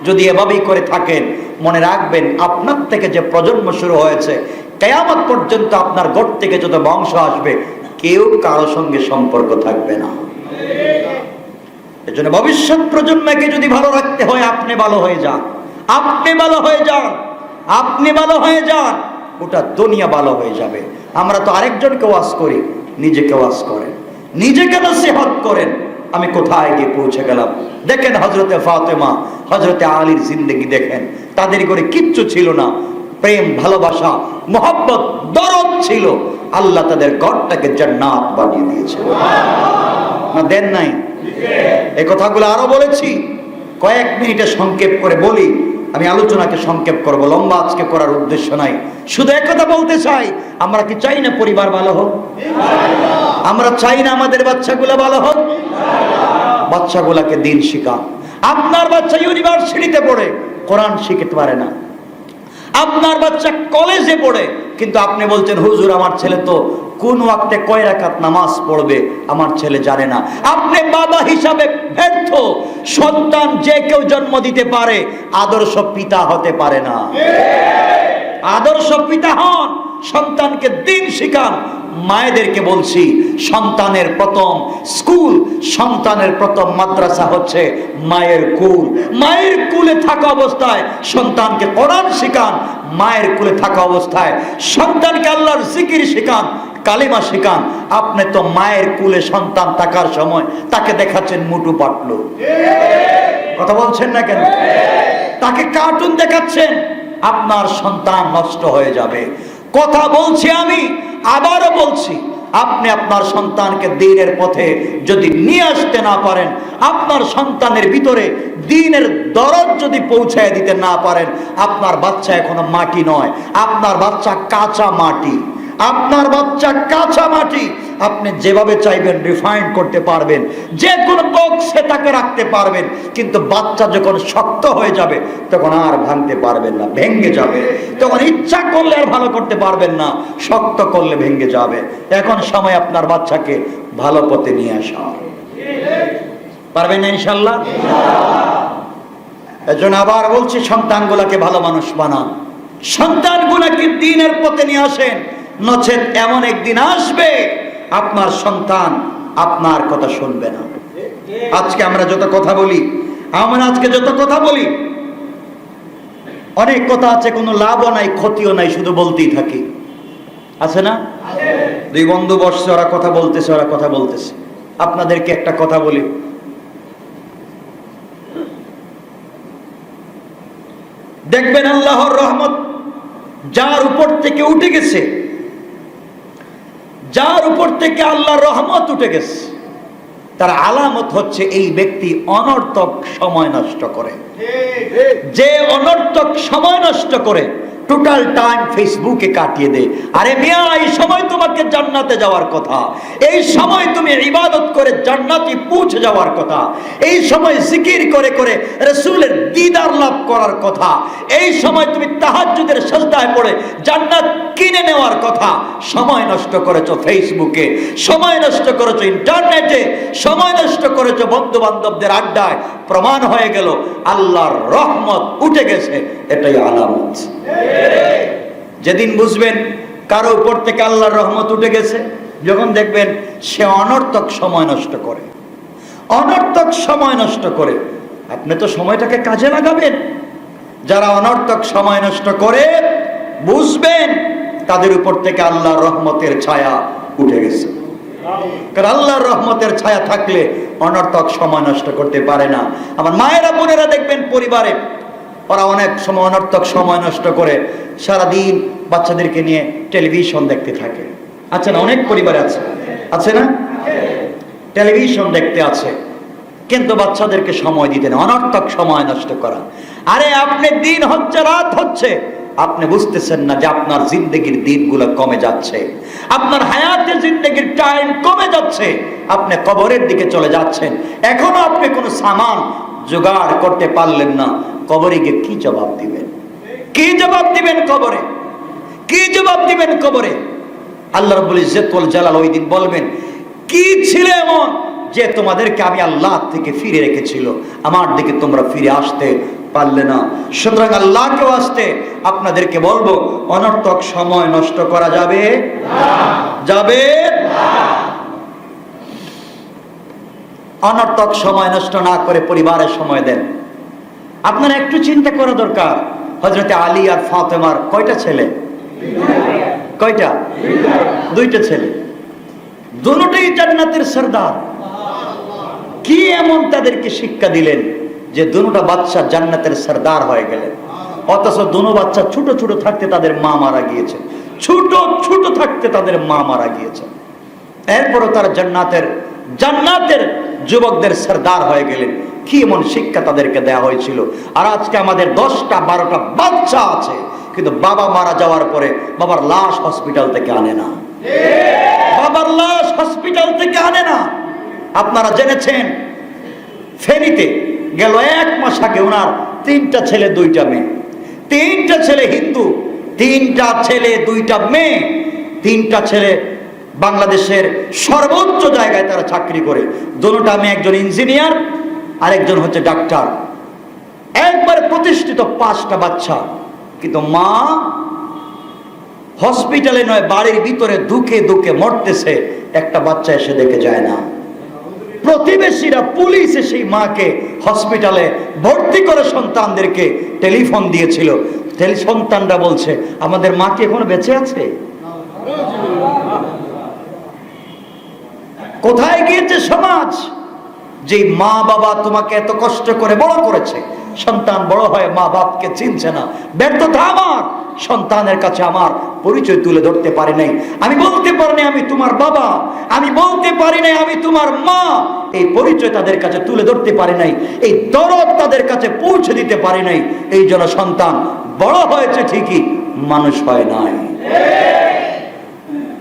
A: যদি এভাবেই করে থাকেন, মনে রাখবেন আপনার থেকে যে প্রজন্ম শুরু হয়েছে, কিয়ামত পর্যন্ত আপনার ঘর থেকে যত বংশ আসবে, কেউ কারো সঙ্গে সম্পর্ক থাকবে না। এজন্য ভবিষ্যৎ প্রজন্মকে যদি ভালো রাখতে হয়, আপনি ভালো হয়ে যান, আপনি ভালো হয়ে যান, আপনি ভালো হয়ে যান, গোটা দুনিয়া ভালো হয়ে যাবে। আমরা তো আরেকজনকে ওয়াজ করি, নিজেকে ওয়াজ করেন, নিজেকে নসিহত করেন। আমি কোথায় গিয়ে পৌঁছে গেলাম। দেখেন হযরতে ফাতেমা, হযরতে আলীর জিন্দেগি দেখেন। তাদের ঘরে কিচ্ছু ছিল না, প্রেম, ভালোবাসা, মোহাব্বত, দরদ ছিল। আল্লাহ তাদের ঘরটাকে জান্নাত বানিয়ে দিয়েছিল। না দেন নাই? এই কথাগুলো আরো বলেছি, কয়েক মিনিটে সংক্ষেপ করে বলি। আমি আলোচনাকে সংক্ষেপ করব, লম্বা আজকে করার উদ্দেশ্য নাই। শুধু এক কথা বলতে চাই, আমরা কি চাই না পরিবার ভালো হোক? আমরা চাই না আমাদের বাচ্চাগুলো ভালো হোক। বাচ্চাগুলাকে দিন শিখান। আপনার বাচ্চা ইউনিভার্সিটিতে পড়ে কোরআন শিখতে পারে না, আপনার বাচ্চা কলেজে পড়ে, কিন্তু আপনি বলছেন হুজুর আমার ছেলে তো কোন ওয়াক্তে কয় রাকাত নামাজ পড়বে আমার ছেলে জানে না। আপনি বাবা হিসাবে ব্যর্থ। সন্তান যে কেউ জন্ম দিতে পারে, আদর্শ পিতা হতে পারে না। আদর্শ পিতা হন, সন্তানকে দিন শিখান। মায়েদেরকে বলছি, সন্তানের প্রথম স্কুল, সন্তানের প্রথম মাদ্রাসা হচ্ছে মায়ের কুল। মায়ের কুলে থাকা অবস্থায় সন্তানকে কোরআন শিখান। মায়ের কুলে থাকা অবস্থায় সন্তানকে আল্লাহর জিকির শিখান, কালিমা শিখান। আপনি তো মায়ের কুলে সন্তান থাকার সময় তাকে দেখাচ্ছেন মুটু পাটলো, কথা বলছেন না কেন? তাকে কার্টুন দেখাচ্ছেন। আপনার সন্তান নষ্ট হয়ে যাবে। কথা বলছি আমি, আবারও বলছি, আপনি আপনার সন্তানকে দ্বীনের পথে যদি নিয়ে আসতে না পারেন, আপনার সন্তানের ভিতরে দ্বীনের দরদ যদি পৌঁছায় দিতে না পারেন, আপনার বাচ্চা এখনো মাটি নয়, আপনার বাচ্চা কাঁচা মাটি। আপনার বাচ্চা কাঁচা মাটি। আপনি যেভাবে চাইবেন রিফাইন করতে পারবেন, যে কোনো বক্সে তাকে রাখতে পারবেন, কিন্তু বাচ্চা যখন শক্ত হয়ে যাবে তখন আর ভাঙতে পারবেন না, ভেঙে যাবে। তখন ইচ্ছা করলে আর ভালো করতে পারবেন না, শক্ত করলে ভেঙে যাবে। এখন সময় আপনার বাচ্চাকে ভালো পথে নিয়ে আসা। পারবেন না ইনশাল্লাহ? এজন্য আবার বলছি, সন্তানগুলোকে ভালো মানুষ বানান, সন্তানগুলোকে দ্বীনের পথে নিয়ে আসেন। নচেত এমন একদিন আসবে আপনার সন্তান আপনার কথা শুনবে না। আজকে আমরা যত কথা বলি, অনেক কথা আছে, কোনো লাভও নাই ক্ষতিও নাই, শুধু বলতেই থাকি, আছে না? দুই বন্ধু বসছে, ওরা কথা বলতেছে। আপনাদেরকে একটা কথা বলি, দেখবেন আল্লাহর রহমত যার উপর থেকে উঠে গেছে, যার উপর থেকে আল্লাহর রহমত উঠে গেছে, তার আলামত হচ্ছে এই ব্যক্তি অনর্থক সময় নষ্ট করে। যে অনর্থক সময় নষ্ট করে, টোটাল টাইম ফেসবুকে কাটিয়ে দেয়। আরে মিয়া, এই সময় তোমাকে জান্নাতে যাওয়ার কথা, এই সময় তুমি ইবাদত করে জান্নাতে পৌঁছে যাওয়ার কথা, এই সময় জিকির করে করে রাসূলের দিদার লাভ করার কথা, এই সময় তুমি তাহাজ্জুদের সিজদায় পড়ে জান্নাত কিনে নেওয়ার কথা। সময় নষ্ট করেছো ফেসবুকে, সময় নষ্ট করেছো ইন্টারনেটে, সময় নষ্ট করেছো বন্ধু বান্ধবদের আড্ডায়। প্রমাণ হয়ে গেল আল্লাহর রহমত উঠে গেছে, এটাই আলামত। যেদিন বুঝবেন কারো উপর থেকে আল্লাহর রহমত উঠে গেছে, যখন দেখবেন সে অনর্থক সময় নষ্ট করে, অনর্থক সময় নষ্ট করে। আপনি তো সময়টাকে কাজে লাগাবেন। যারা অনর্থক সময় নষ্ট করে, বুঝবেন তাদের উপর থেকে আল্লাহর রহমতের ছায়া উঠে গেছে। কারণ আল্লাহর রহমতের ছায়া থাকলে অনর্থক সময় নষ্ট করতে পারে না। আমার মায়েরা বোনেরা দেখবেন পরিবারে, ওরা অনেক সময় অনর্থক সময় নষ্ট করে, সারাদিন বাচ্চাদেরকে নিয়ে টেলিভিশন দেখতে থাকে। আছে না? অনেক পরিবারে আছে না? টেলিভিশন দেখতে আছে, কিন্তু বাচ্চাদেরকে সময় দিতে না, অনর্থক সময় নষ্ট করা। আরে আপনি দিন হচ্ছে রাত হচ্ছে, আপনি বুঝতেছেন না যে আপনার জিন্দেগির দিনগুলো কমে যাচ্ছে, আপনার হায়াতের জিন্দেগির টাইম কমে যাচ্ছে, আপনি কবরের দিকে চলে যাচ্ছেন। এখনো আপনি কোনো সামান জোগাড় করতে পারলেন না, কবরে গিয়ে কি জবাব দিবেন? কি জবাব দিবেন কবরে? কি জবাব দিবেন কবরে? আল্লাহ রাব্বুল ইজ্জত ওয়াল জালাল ওই দিন বলবেন, কি ছিল এমন যে তোমাদেরকে আমি আল্লাহ থেকে ফিরে রেখেছিল, আমার দিকে তোমরা ফিরে আসতে পারলে না। সুতরাং আল্লাহকে আসতে আপনাদেরকে বলবো, অনর্থক সময় নষ্ট করা যাবে যাবে না। অনর্থক সময় নষ্ট না করে পরিবারের সময় দেন। আপনারা একটু চিন্তা করা দরকার, হযরতে আলী আর ফাতেমার কয়টা ছেলে? কয়টা? দুইটা ছেলে, দুটোই জান্নাতের সরদার। কি এমন তাদেরকে শিক্ষা দিলেন যে দুটো বাচ্চা জান্নাতের সরদার হয়ে গেলেন? অথচ দুটো বাচ্চা ছোট ছোট থাকতে তাদের মা মারা গিয়েছে, ছোট ছোট থাকতে তাদের মা মারা গিয়েছে। এরপরও তারা জান্নাতের যুবকদের সরদার হয়ে গেলেন। কি এমন শিক্ষা তাদেরকে দেওয়া হয়েছিল? আর আজকে আমাদের 10টা 12টা বাচ্চা আছে, কিন্তু বাবা মারা যাওয়ার পরে বাবার লাশ হসপিটাল থেকে আনে না, বাবার লাশ হসপিটাল থেকে আনে না। আপনারা জেনেছেন ফেনীতে গেল 1 মাস আগে ওনার 3টা ছেলে 2টা মেয়ে, 3টা ছেলে হিন্দু, 3টা ছেলে 2টা মেয়ে, 3টা ছেলে বাংলাদেশের সর্বোচ্চ জায়গায় তারা চাকরি করে। দুটোটা মেয়ে, একজন ইঞ্জিনিয়ার আর একজন হচ্ছে ডাক্তার, একবার প্রতিষ্ঠিত 5টা বাচ্চা। কিন্তু মা হসপিটালে নয়, বাড়ির ভিতরে দুঃখে দুঃখে মরতেছে, একটা বাচ্চা এসে দেখে যায় না। প্রতিবেশীরা, পুলিশ সেই মাকে হসপিটালে ভর্তি করে সন্তানদেরকে টেলিফোন দিয়েছিল। সন্তানরা বলছে আমাদের মা কি এখনো বেঁচে আছে? কোথায় গিয়েছে সমাজ? যে মা বাবা তোমাকে এত কষ্ট করে বড় করেছে, সন্তান বড় হয় মা বাপকে চিনছে না। ব্যর্থতা আমার, সন্তানের কাছে আমার পরিচয় তুলে ধরতে পারি নাই। আমি বলতে পারি নাই আমি তোমার বাবা, আমি বলতে পারি নাই আমি তোমার মা। এই পরিচয় তাদের কাছে তুলে ধরতে পারি নাই, এই দরদ তাদের কাছে পৌঁছে দিতে পারি নাই। এই জন্য সন্তান বড় হয়েছে ঠিকই, মানুষ হয় নাই।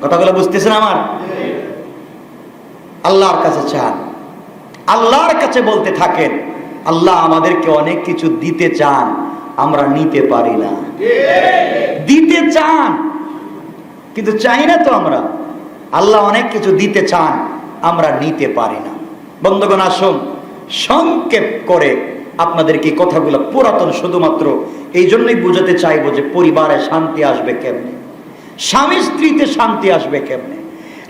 A: কথাগুলো বুঝতেছেন আমার? আল্লাহর কাছে চান, আল্লাহর কাছে বলতে থাকেন। আল্লাহ আমাদেরকে অনেক কিছু দিতে চান, আমরা নিতে পারি না। দিতে চান কিন্তু চাই না তো আমরা। আল্লাহ অনেক কিছু দিতে চান, আমরা নিতে পারি না। বন্ধুগণ, আসুন সংক্ষেপ করে আপনাদেরকে কথাগুলো পুরাতন শুধুমাত্র এই জন্যই বুঝাতে চাইবো যে পরিবারে শান্তি আসবে কেমনে, স্বামী স্ত্রীতে শান্তি আসবে কেমনে।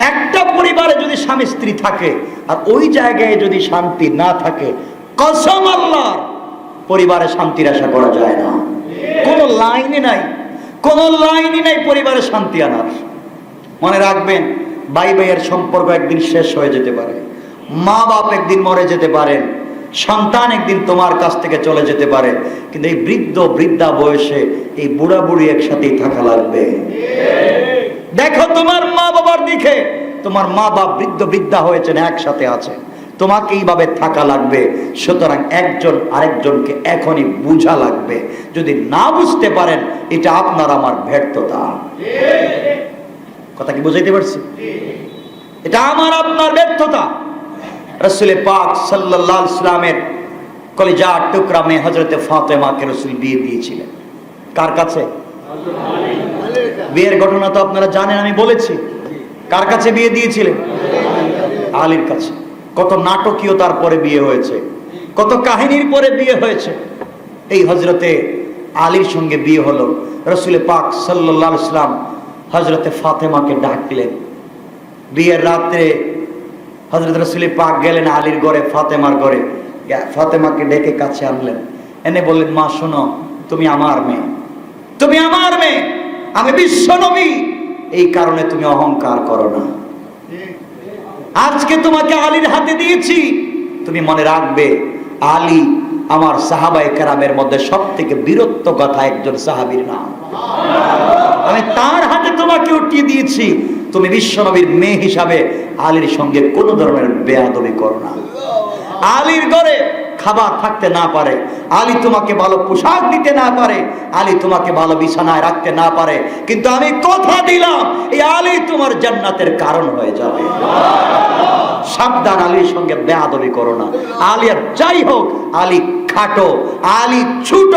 A: একটা পরিবারে যদি স্বামী স্ত্রী থাকে আর ওই জায়গায় যদি শান্তি না থাকে, কসম আল্লাহর, পরিবারে শান্তির আশা করা যায় না। কোনো লাইনই নাই, কোনো লাইনই নাই পরিবারে শান্তি আনার। মনে রাখবেন, ভাই ভাইয়ের সম্পর্ক একদিন শেষ হয়ে যেতে পারে, মা বাপ একদিন মরে যেতে পারেন, সন্তান একদিন তোমার কাছ থেকে চলে যেতে পারে, কিন্তু এই বৃদ্ধ বৃদ্ধা বয়সে এই বুড়া বুড়ি একসাথেই থাকা লাগবে। দেখো তোমার মা বাবার দিকে, তোমার মা বাপ বৃদ্ধ বৃদ্ধা হয়েছেন, একসাথে আছে, তোমাকে এইভাবে থাকা লাগবে। সুতরাং একজন আরেকজনকে এখনই বুঝা লাগবে। যদি না বুঝতে পারেন, এটা আপনার আমার ব্যর্থতা। কথা কি বুঝাইতে পারছি? এটা আমার আপনার ব্যর্থতা। রাসূল পাক সাল্লাল্লাহু আলাইহি ওয়াসাল্লামের কলিজার টুকরা মেয়ে হযরতে ফাতেমাকে রাসূল বিয়ে দিয়েছিলেন। কার কাছে? বিয়ের ঘটনা তো আপনারা জানেন, আমি বলেছি। কার কাছে বিয়ে দিয়েছিলেন? আলীর কাছে। কত নাটকীয়তার পরে বিয়ে হয়েছে, কত কাহিনীর পরে বিয়ে হয়েছে। এই হযরতে আলীর সঙ্গে বিয়ে হলো। রাসূল পাক সাল্লাল্লাহু আলাইহি ওয়াসাল্লাম হযরতে ফাতেমাকে ডাকলেন। বিয়ের রাতে হযরত রাসূল পাক গেলেন আলীর ঘরে, ফাতেমার ঘরে। ফাতেমাকে ডেকে কাছে আনলেন, এনে বললেন, মা শোনো, তুমি আমার মেয়ে, তুমি আমার মেয়ে, আমি বিশ্ব নবী, এই কারণে তুমি অহংকার করো না। আজকে তোমাকে আলীর হাতে দিয়েছি, তুমি মনে রাখবে আলী আমার সাহাবায়ে কেরামের মধ্যে সবথেকে বীরত্ব কথা একজন সাহাবীর নাম। আমি তার হাতে তোমাকে উঠিয়ে দিয়েছি, তুমি বিশ্বনবীর মেয়ে হিসাবে আলীর সঙ্গে কোনো ধরনের বেয়াদবি করো না। আলীর ঘরে খাবার থাকতে না পারে, আলী তোমাকে ভালো পোশাক দিতে না পারে, আলী তোমাকে ভালো বিছানায় রাখতে না পারে, কিন্তু আমি কথা দিলাম এই আলী তোমার জান্নাতের কারণ হয়ে যাবে। সাবধান, আলীর সঙ্গে বেয়াদবি করো না। আলী আর যাই হোক, আলী খাটো, আলী ছোট,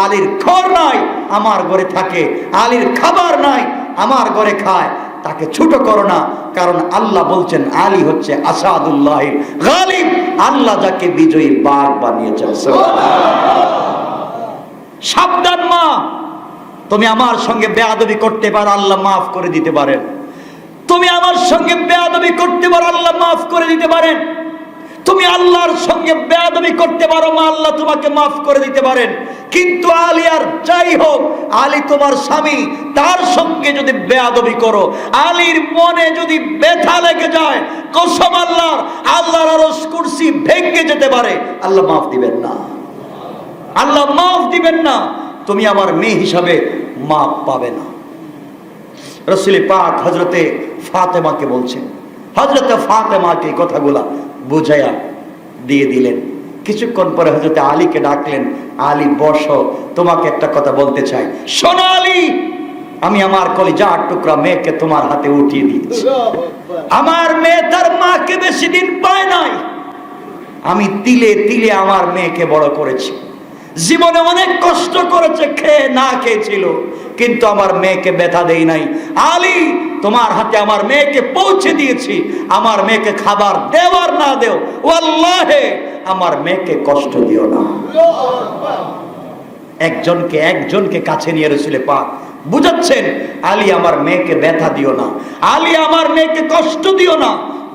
A: আলীর ঘর নাই, আমার ঘরে থাকে, আলীর খাবার নাই, আমার ঘরে খায়, তাকে ছোট করো না। কারণ আল্লাহ বলছেন আলী হচ্ছে আসাদুল্লাহ গালিব, আল্লাহ যাকে বিজয়ী বাঘ বানিয়েছেন। সাবধান মা, তুমি আমার সঙ্গে বেয়াদবি করতে পারো, আল্লাহ মাফ করে দিতে পারেন। তুমি আমার সঙ্গে বেয়াদবি করতে পারো, আল্লাহ মাফ করে দিতে পারেন। তুমি আল্লাহর সঙ্গে বেয়াদবি করতে পারো, মা আল্লাহ তোমাকে মাফ করে দিতে পারেন। কিন্তু আলী আর যাই হোক, আলী তোমার স্বামী, তার সঙ্গে যদি বেয়াদবি করো, আলীর মনে যদি ব্যথা লেগে যায়, কসম আল্লাহর, আল্লাহর আরশ কুরসি ভেঙে যেতে পারে, আল্লাহ মাফ দিবেন না, আল্লাহ মাফ দিবেন না। তুমি আমার মেয়ে হিসাবে মাফ পাবে না। রাসূল পাক হযরতে ফাতেমাকে বলছেন, হযরতে ফাতেমাকে কথাগুলা বুঝাইয়া দিয়ে দিলেন। কিছুক্ষণ পরে হযরতে আলীকে ডাকলেন, আলী বসো, তোমাকে একটা কথা বলতে চাই। শোনো আলী, আমি আমার কলিজার টুকরা মেয়েকে তোমার হাতে উঠিয়ে দিয়েছি। আমার মেয়ে তার মাকে বেশি দিন পায় নাই, আমি তিলে তিলে আমার মেয়েকে বড় করেছি। জীবনে অনেক কষ্ট করেছে, খেয়ে না খেয়েছিল, কিন্তু আমার মেয়েকে ব্যথা দেই নাই। আলী, তোমার হাতে আমার মেয়েকে পৌঁছে দিয়েছি। আমার মেয়েকে খাবার দেওয়ার না দেও, ওয়াল্লাহে আমার মেয়েকে কষ্ট দিও না। একজনকে কাছে নিয়ে রাসূল পাক বুঝাচ্ছেন, আলী আমার মেয়েকে ব্যথা দিও না, আলী আমার মেয়েকে কষ্ট দিও না,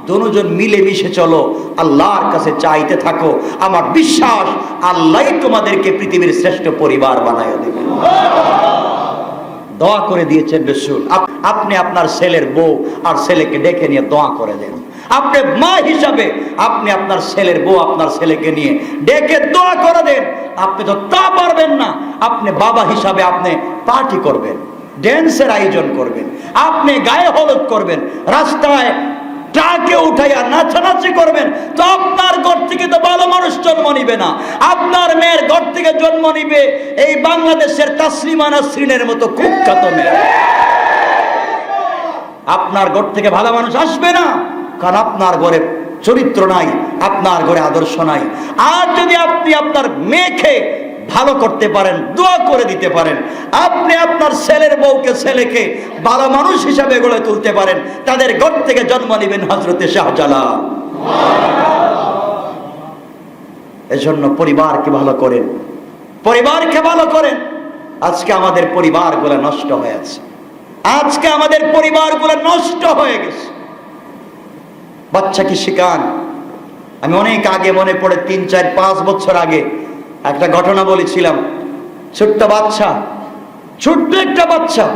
A: দুজন মিলে মিশে চলো, আল্লাহর কাছে চাইতে থাকো। আমার বিশ্বাস আল্লাহই তোমাদেরকে পৃথিবীর শ্রেষ্ঠ পরিবার বানায় দেবে। দোয়া করে দিয়েছেন রাসূল। আপনি আপনার ছেলের বউ আর ছেলেকে ডেকে নিয়ে দোয়া করে দেন। আপনি মা হিসাবে আপনি আপনার ছেলের বউ আপনার ছেলেকে নিয়ে ডেকে দোয়া করে দেন। আপনি তো তা পারবেন না, আপনি বাবা হিসাবে আপনি পার্টি করবেন, ড্যান্সের আয়োজন করবেন, আপনি গায়ে হলুদ করবেন, রাস্তায় ট্রাকে উঠাইয়া নাচানাচি করবেন, তো আপনার ঘর থেকে তো ভালো মানুষ জন্ম নিবে না। আপনার মেয়ের ঘর থেকে জন্ম নিবে এই বাংলাদেশের তাসলিমা নাসরিনের মতো কুখ্যাত মেয়ে। আপনার ঘর থেকে ভালো মানুষ আসবে না, কারণ আপনার ঘরে চরিত্র নাই, আপনার ঘরে আদর্শ নাই। আর যদি আপনি আপনার মেয়েকে ভালো করতে পারেন, দোয়া করে দিতে পারেন, আপনি আপনার ছেলের বউকে ছেলেকে ভালো মানুষ হিসাবে গড়ে তুলতে পারেন, তাদের ঘর থেকে জন্ম নেবেন হযরতে শাহজালাল। এজন্য পরিবারকে ভালো করেন, পরিবারকে ভালো করেন। আজকে আমাদের পরিবারগুলো নষ্ট হয়ে আছে, আজকে আমাদের পরিবারগুলো নষ্ট হয়ে গেছে। বাচ্চাকে শিখান। আমি অনেক আগে, মনে পড়ে 3, 4, 5 বছর আগে একটা ঘটনা বলেছিলাম। ছোট্ট বাচ্চা, ছোট্ট একটা বাচ্চা,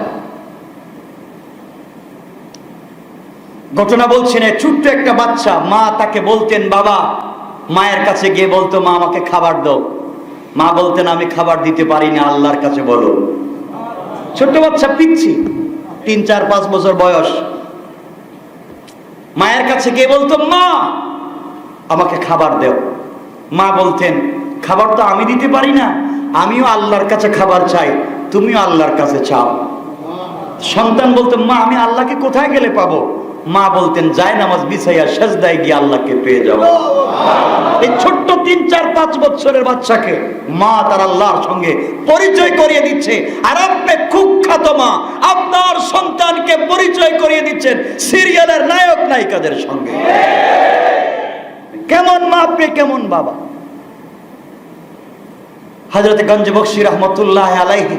A: ঘটনা বলছি না, ছোট্ট একটা বাচ্চা, মা তাকে বলতেন বাবা, মায়ের কাছে গিয়ে বলতো মা আমাকে খাবার দাও, মা বলতেন আমি খাবার দিতে পারি না, আল্লাহর কাছে বলো। ছোট্ট বাচ্চা, পিচ্ছি, 3, 4, 5 বছর বয়স, মায়ের কাছে গিয়ে বলতো মা আমাকে খাবার দাও। মা বলতেন খাবার তো আমি দিতে পারি না, আমিও আল্লাহর কাছে খাবার চাই, তুমিও আল্লাহর কাছে চাও। সন্তান বলতো মা আমি আল্লাহকে কোথায় গেলে পাবো? মা বলতেন যায় নামাজ বিছাইয়া সেজদায় গিয়ে আল্লাহকে পেয়ে যাবো। এই ছোট্ট 3, 4, 5 বছরের বাচ্চাকে মা তার আল্লাহর সঙ্গে পরিচয় করিয়ে দিচ্ছে। আর আপনি কুখ্যাত মা আপনার সন্তানকে পরিচয় করিয়ে দিচ্ছেন সিরিয়ালের নায়ক নায়িকাদের সঙ্গে। কেমন মা আপনি, কেমন বাবা? হযরত গঞ্জ বখশী রহমতুল্লাহ আলাইহি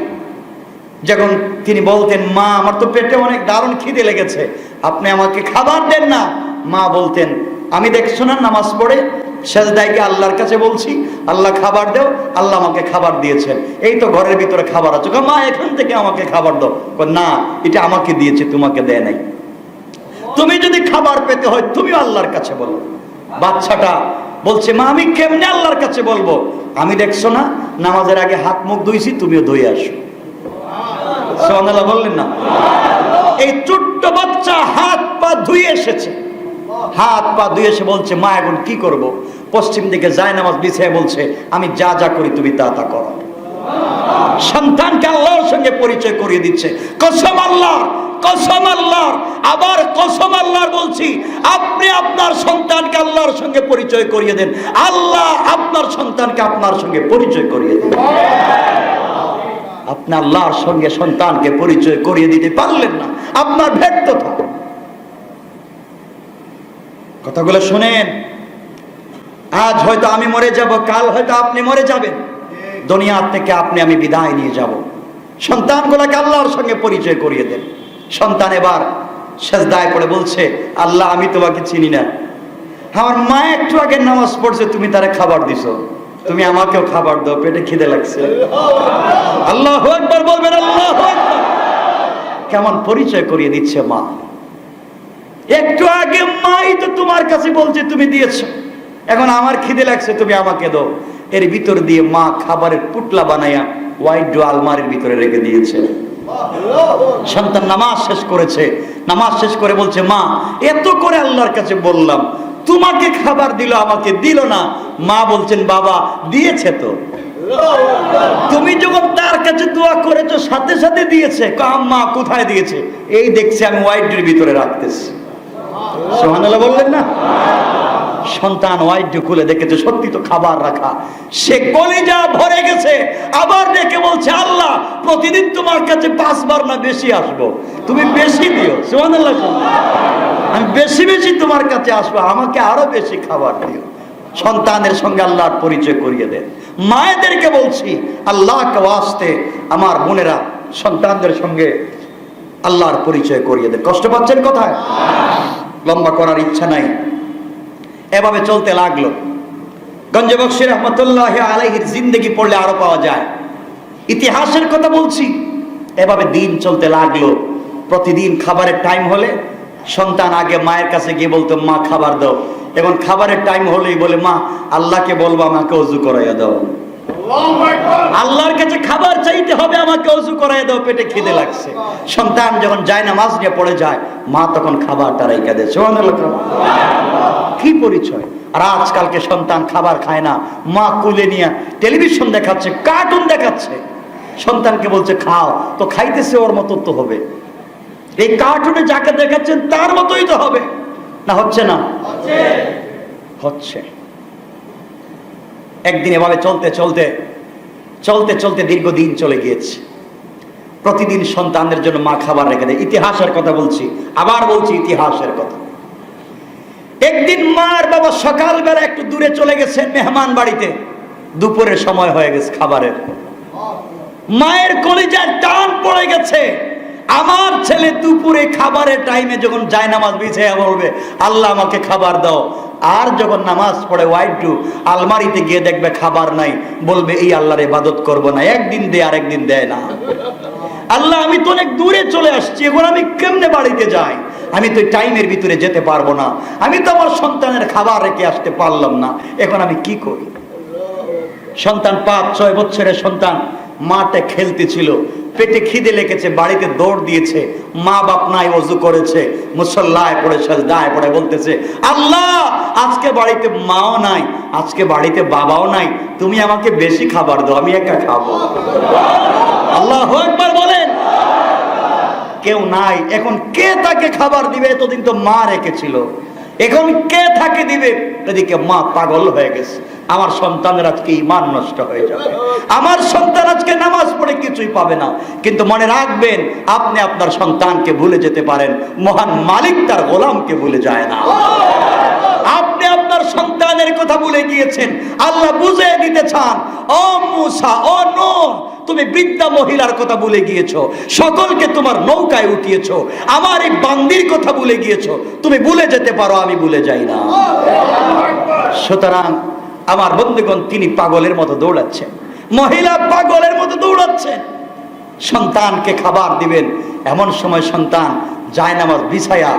A: যখন তিনি বলতেন মা আমার তো পেটে অনেক দারুণ খিদে লেগেছে, আপনি আমাকে খাবার দেন না, মা বলতেন আমি দেখছো না নামাজ পড়ে সেজদায় গিয়ে আল্লাহর কাছে বলছি আল্লাহ খাবার দাও, আল্লাহ আমাকে খাবার দিয়েছেন, এই তো ঘরের ভিতরে খাবার আছে, মা এখান থেকে আমাকে খাবার দাও। না, এটা আমাকে দিয়েছে, তোমাকে দেয় নাই। তুমি যদি খাবার পেতে হয় তুমিও আল্লাহর কাছে বলো। বাচ্চাটা বলছে মা আমি কেমনে আল্লাহর কাছে বলবো? আমি দেখছো না নামাজের আগে হাত মুখ ধুইছি, তুমিও ধুয়ে আসো। সুবহানাল্লাহ বললেন না? এই ছোট্ট বাচ্চা হাত পা ধুয়ে এসেছে, হাত পা ধুয়ে এসে বলছে মা এখন কি করব? পশ্চিম দিকে যায় নামাজ বিছায় বলছে আমি যা যা করি তুমি তা তা করো। সন্তানকে আল্লাহর সঙ্গে পরিচয় করিয়ে দিচ্ছে। কসম আল্লাহ, কসম আল্লাহর, আবার কসম আল্লাহর বলছি, আপনি আপনার সন্তানকে আল্লাহর সঙ্গে পরিচয় করিয়ে দেন, আল্লাহ আপনার সন্তানকে আপনার সঙ্গে পরিচয় করিয়ে দেন। আপনি আল্লাহর সঙ্গে সন্তানকে পরিচয় করিয়ে দিতে পারলেন না, আপনার ব্যর্থতা। কথাগুলো শুনেন। আজ হয়তো আমি মরে যাব, কাল হয়তো আপনি মরে যাবেন, দুনিয়া থেকে আপনি আমি বিদায় নিয়ে যাব। সন্তানগুলোকে আল্লাহর সঙ্গে পরিচয় করিয়ে দেন। সন্তান এবার সেজদায় পড়ে বলছে আল্লাহ আমি তোমাকে চিনি না, আমার মা একটু আগে নামাজ পড়ছে, তুমি তারে খাবার দিছো, তুমি আমাকেও খাবার দাও, পেটে খিদে লাগছে। আল্লাহু আকবার বলবেন, আল্লাহু আকবার। কেমন পরিচয় করিয়ে দিচ্ছে মা। একটু আগে মাই তো তোমার কাছে বলছে তুমি দিয়েছো, এখন আমার খিদে লাগছে তুমি আমাকে দাও। এর ভিতর দিয়ে মা খাবারের পুটলা বানাইয়া ওয়াইড আলমারির ভিতরে রেখে দিয়েছে। সন্তান নামাজ শেষ করেছে, নামাজ শেষ করে বলছে মা এত করে আল্লাহর কাছে বললাম, তোমাকে খাবার দিল আমাকে দিল না। মা বলছেন বাবা দিয়েছে তো, তুমি যখন তার কাছে দোয়া করেছো সাথে সাথে দিয়েছে, আম্মা কোথায় দিয়েছে? এই দেখছি আমি ওয়াইডের ভিতরে রাখতেছি। সুবহানাল্লাহ বললেন না? সন্তান ওয়াইড খুলে দেখেছে সত্যি তো খাবার রাখা, সে কলিজা ভরে গেছে। আবার ডেকে বলছে, আল্লাহ প্রতিদিন তোমার কাছে 5 বার না বেশি আসবো, তুমি বেশি দিও। সুবহানাল্লাহ, আমি বেশি বেশি তোমার কাছে আসবো, আমাকে আরো বেশি খাবার দিও। সন্তানের সঙ্গে আল্লাহর পরিচয় করিয়ে দেন। মায়েদেরকে বলছি, আল্লাহকে ওয়াস্তে আমার বোনেরা সন্তানদের সঙ্গে আল্লাহর পরিচয় করিয়ে দেন। কষ্ট পাচ্ছেন কোথায়? লম্বা করার ইচ্ছা নাই। এভাবে চলতে লাগলো। গঞ্জে বখশী রহমতুল্লাহ আলাইহির জিন্দেগি পড়লে আরো পাওয়া যায়, ইতিহাসের কথা বলছি। এভাবে দিন চলতে লাগলো। প্রতিদিন খাবারের টাইম হলে সন্তান আগে মায়ের কাছে গিয়ে বলতো, মা খাবার দাও। এখন খাবারের টাইম হলেই বলে, মা আল্লাহকে বলবো আমাকে ওযু করাইয়া দাও। আল্লাহর কাছে খাবার চাইতে হবে, আমাকে ওযু করাইয়া দাও, পেটে খিদে লাগছে। সন্তান যখন যায় নামাজ নিয়ে পড়ে যায়, মা তখন খাবারটা রাইখা দেয়। সুবহানাল্লাহ, কি পরিচয়! আর আজকালকে সন্তান খাবার খায় না, মা কোলে নিয়ে টেলিভিশন দেখাচ্ছে, কার্টুন দেখাচ্ছে, সন্তানকে বলছে খাও, তো খাইতেছে ওর মতো তো হবে। এই কার্টুনে যাকে দেখাচ্ছেন তার মতোই তো হবে না? হচ্ছে না? হচ্ছে। একদিন এভাবে চলতে চলতে চলতে চলতে দীর্ঘদিন চলে গিয়েছে। প্রতিদিন সন্তানদের জন্য মা খাবার রেখে দেয়। ইতিহাসের কথা বলছি, আবার বলছি ইতিহাসের কথা। একদিন মার বাবা সকালবেলা একটু দূরে চলে গেছেন মেহমান বাড়িতে, দুপুরের সময় হয়ে গেছে খাবারের। মায়ের কলিজায় টান পড়ে গেছে, আমার ছেলে দুপুরে খাবারের টাইমে যখন যায় নামাজ বিছাইয়া বলবে, আল্লাহ আমাকে খাবার দাও, আর যখন নামাজ পড়ে ওয়াইডু আলমারিতে গিয়ে দেখবে খাবার নাই, বলবে এই আল্লাহর ইবাদত করব না, একদিন দেয় আর একদিন দেয় না। আল্লাহ আমি তো অনেক দূরে চলে আসছি, এখন আমি কেমনে বাড়িতে যাই? আমি তো টাইমের ভিতরে যেতে পারবো না, আমি তো আমার সন্তানের খাবার রেখে আসতে পারলাম না, এখন আমি কি করি? সন্তান 5-6 বছরের সন্তান মাঠে খেলতেছিল, পেটে খিদে লেগেছে, বাড়িতে দৌড় দিয়েছে, মা বাপ নাই, ওযু করেছে, মুসল্লায় পড়ে সাজদায় পড়ে বলতেছে, আল্লাহ আজকে বাড়িতে মাও নাই, আজকে বাড়িতে বাবাও নাই, তুমি আমাকে বেশি খাবার দাও, আমি একা খাবো। আল্লাহু আকবার বলেন। কেউ নাই, এখন কে তাকে খাবার দিবে? এতদিন তো মা রেখেছিল, এখন কে তাকে দিবে? এদিকে মা পাগল হয়ে গেছে, আমার সন্তানের আজকে ঈমান নষ্ট হয়ে যাবে, আমার সন্তান আজকে নামাজ পড়ে কিছুই পাবে না। কিন্তু মনে রাখবেন, আপনি আপনার সন্তানকে ভুলে যেতে পারেন, মহান মালিক তার গোলামকে ভুলে যায় না। আপনি আপনার সন্তানের কথা ভুলে গিয়েছেন, আল্লাহ বুঝিয়ে দিতে চান, ও মুসা, ও নূহ, তুমি বৃদ্ধা মহিলার কথা ভুলে গিয়েছো, সকলকে তোমার নৌকায় উঠিয়েছো, আমার এই বান্দির কথা ভুলে গিয়েছো। তুমি ভুলে যেতে পারো, আমি ভুলে যাই না। সুতরাং আমার বন্ধুগণ, তিনি পাগলের মতো দৌড়াচ্ছেন, মহিলা পাগলের মতো দৌড়াচ্ছেন। সন্তানকে খাবার দিবেন, এমন সময় সন্তান জায়নামাজ বিছায়া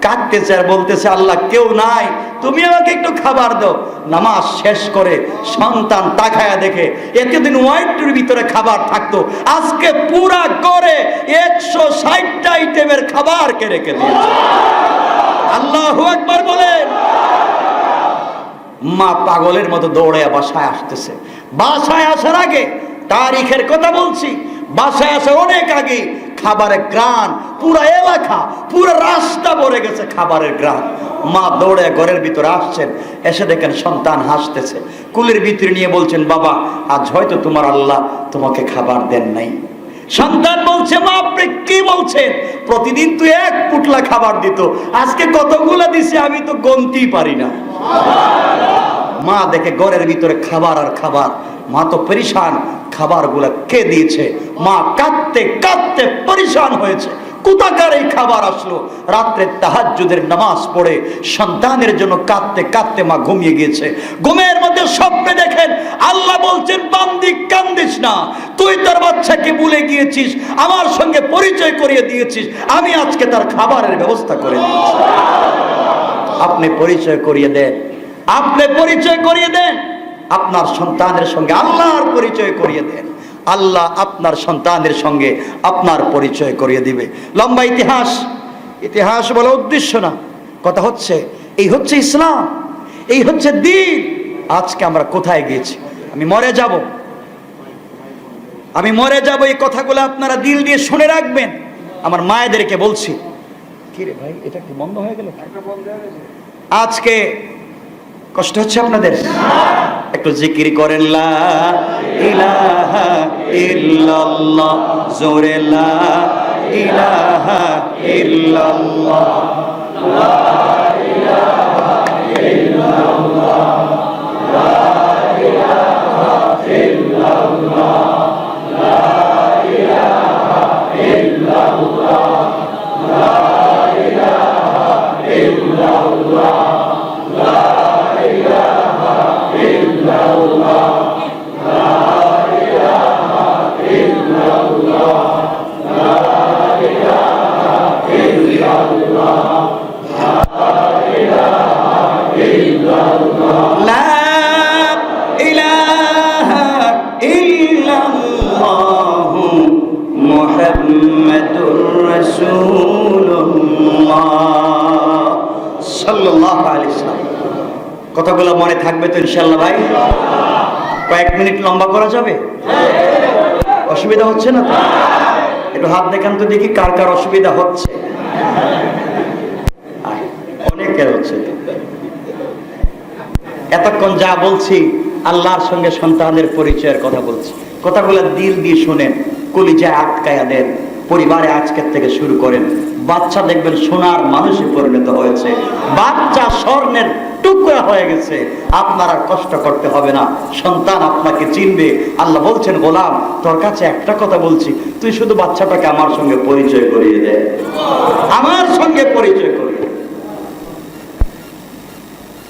A: কাঁদতেছে আর বলতেছে, আল্লাহ কেউ নাই, তুমি আমাকে একটু খাবার দাও। নামাজ শেষ করে সন্তান তাকায়া দেখে এতদিন ওয়াইটের ভিতরে খাবার থাকতো, আজকে পুরা করে 160টা আইটেমের খাবার কে রেখে দিয়েছে। আল্লাহু আকবার বলেন। মা পাগলের মতো দৌড়ে বাসায় আসতেছে। বাসায় আসার আগে, তারিখের কথা বলছি, বাসায় আসার অনেক আগে খাবারের গ্রান, পুরা এলাকা, পুরো রাস্তা ভরে গেছে খাবারের গ্রান। মা দৌড়ে ঘরের ভিতরে আসছেন, এসে দেখেন সন্তান হাসতেছে, কুলের ভিতরে নিয়ে বলছেন, বাবা আজ হয়তো তোমার আল্লাহ তোমাকে খাবার দেন নাই। সন্তান বলছে, মা আপনি কি বলছেন? প্রতিদিন তুই 1 পুটলা খাবার দিত, আজকে কতগুলো দিছে আমি তো গুনতেই পারি না। মা দেখে ঘরের ভিতরে খাবার আর খাবার, মা তো পরিশান, খাবারগুলা কে দিয়েছে? মা কাঁদতে কাঁদতে পরিশান হয়েছে, কোথাকার এই খাবার আসলো? রাত্রে তাহাজ্জুদের নামাজ পড়ে সন্তানের জন্য কাঁদতে কাঁদতে মা ঘুমিয়ে গিয়েছে। ঘুমের মধ্যে স্বপ্নে দেখেন আল্লাহ বলছেন, বান্দি কান্দিস না, তুই তোর বাচ্চাকে ভুলে গিয়েছিস, আমার সঙ্গে পরিচয় করিয়ে দিয়েছিস, আমি আজকে তার খাবারের ব্যবস্থা করে দিয়েছি। আপনি পরিচয় করিয়ে দেন, আপনি পরিচয় করিয়ে দেন, আপনার সন্তানের সঙ্গে আল্লাহর পরিচয় করিয়ে দেন, আল্লাহ আপনার সন্তানের সঙ্গে আপনার পরিচয় করিয়ে দিবে। লম্বা ইতিহাস, ইতিহাস বলা উদ্দেশ্য না, কথা হচ্ছে এই হচ্ছে ইসলাম, এই হচ্ছে দ্বীন। আজকে আমরা কোথায় গিয়েছি? আমি মরে যাব, আমি মরে যাব, এই কথাগুলো আপনারা দিল দিয়ে শুনে রাখবেন। আমার মায়েদেরকে বলছি, কি রে ভাই, এটা কি বন্ধ হয়ে গেল? আজকে কষ্ট হচ্ছে আপনাদের? একটু জিকির করেন, লা ইলাহা ইল্লাল্লাহ, জোরে লা ইলাহা ইল্লাল্লাহ, লা ইলাহা ইল্লাল্লাহ, লা ইলাহা ইল্লাল্লাহ, লা ইলাহা ইল্লাল্লাহ, লা ইলাহা ইল্লাল্লাহ, লা ইলাহা ইল্লাল্লাহ, লা ইলাহা ইল্লাল্লাহ, লা ইলাহা ইল্লাল্লাহ, লা ইলাহা ইল্লাল্লাহ, মুহাম্মাদুর রাসূলুল্লাহ সাল্লাল্লাহু আলাইহি ওয়াসাল্লাম। কথাগুলো মনে থাকবে তো ইনশাআল্লাহ ভাই? কয়েক মিনিট লম্বা করা যাবে? অসুবিধা হচ্ছে না তো? একটু হাত দেখান তো দেখি কার কার অসুবিধা হচ্ছে। অনেকের হচ্ছে। এতক্ষণ যা বলছি আল্লাহর সঙ্গে সন্তানদের পরিচয়ের কথা বলছি। কথাগুলো দিল দিয়ে শুনেন, কলিজায় আটকায়া দেন। পরিবারে আজকের থেকে শুরু করেন। বাচ্চা দেখবেন সোনার মানুষে পরিণত হয়েছে, বাচ্চা স্বর্ণের টুকরা হয়ে গেছে। আপনার আর কষ্ট করতে হবে না, সন্তান আপনাকে চিনবে। আল্লাহ বলছেন, গোলাম তোর কাছে একটা কথা বলছি, তুই শুধু বাচ্চাটাকে আমার সঙ্গে পরিচয় করিয়ে দে, আমার সঙ্গে পরিচয় করিয়ে।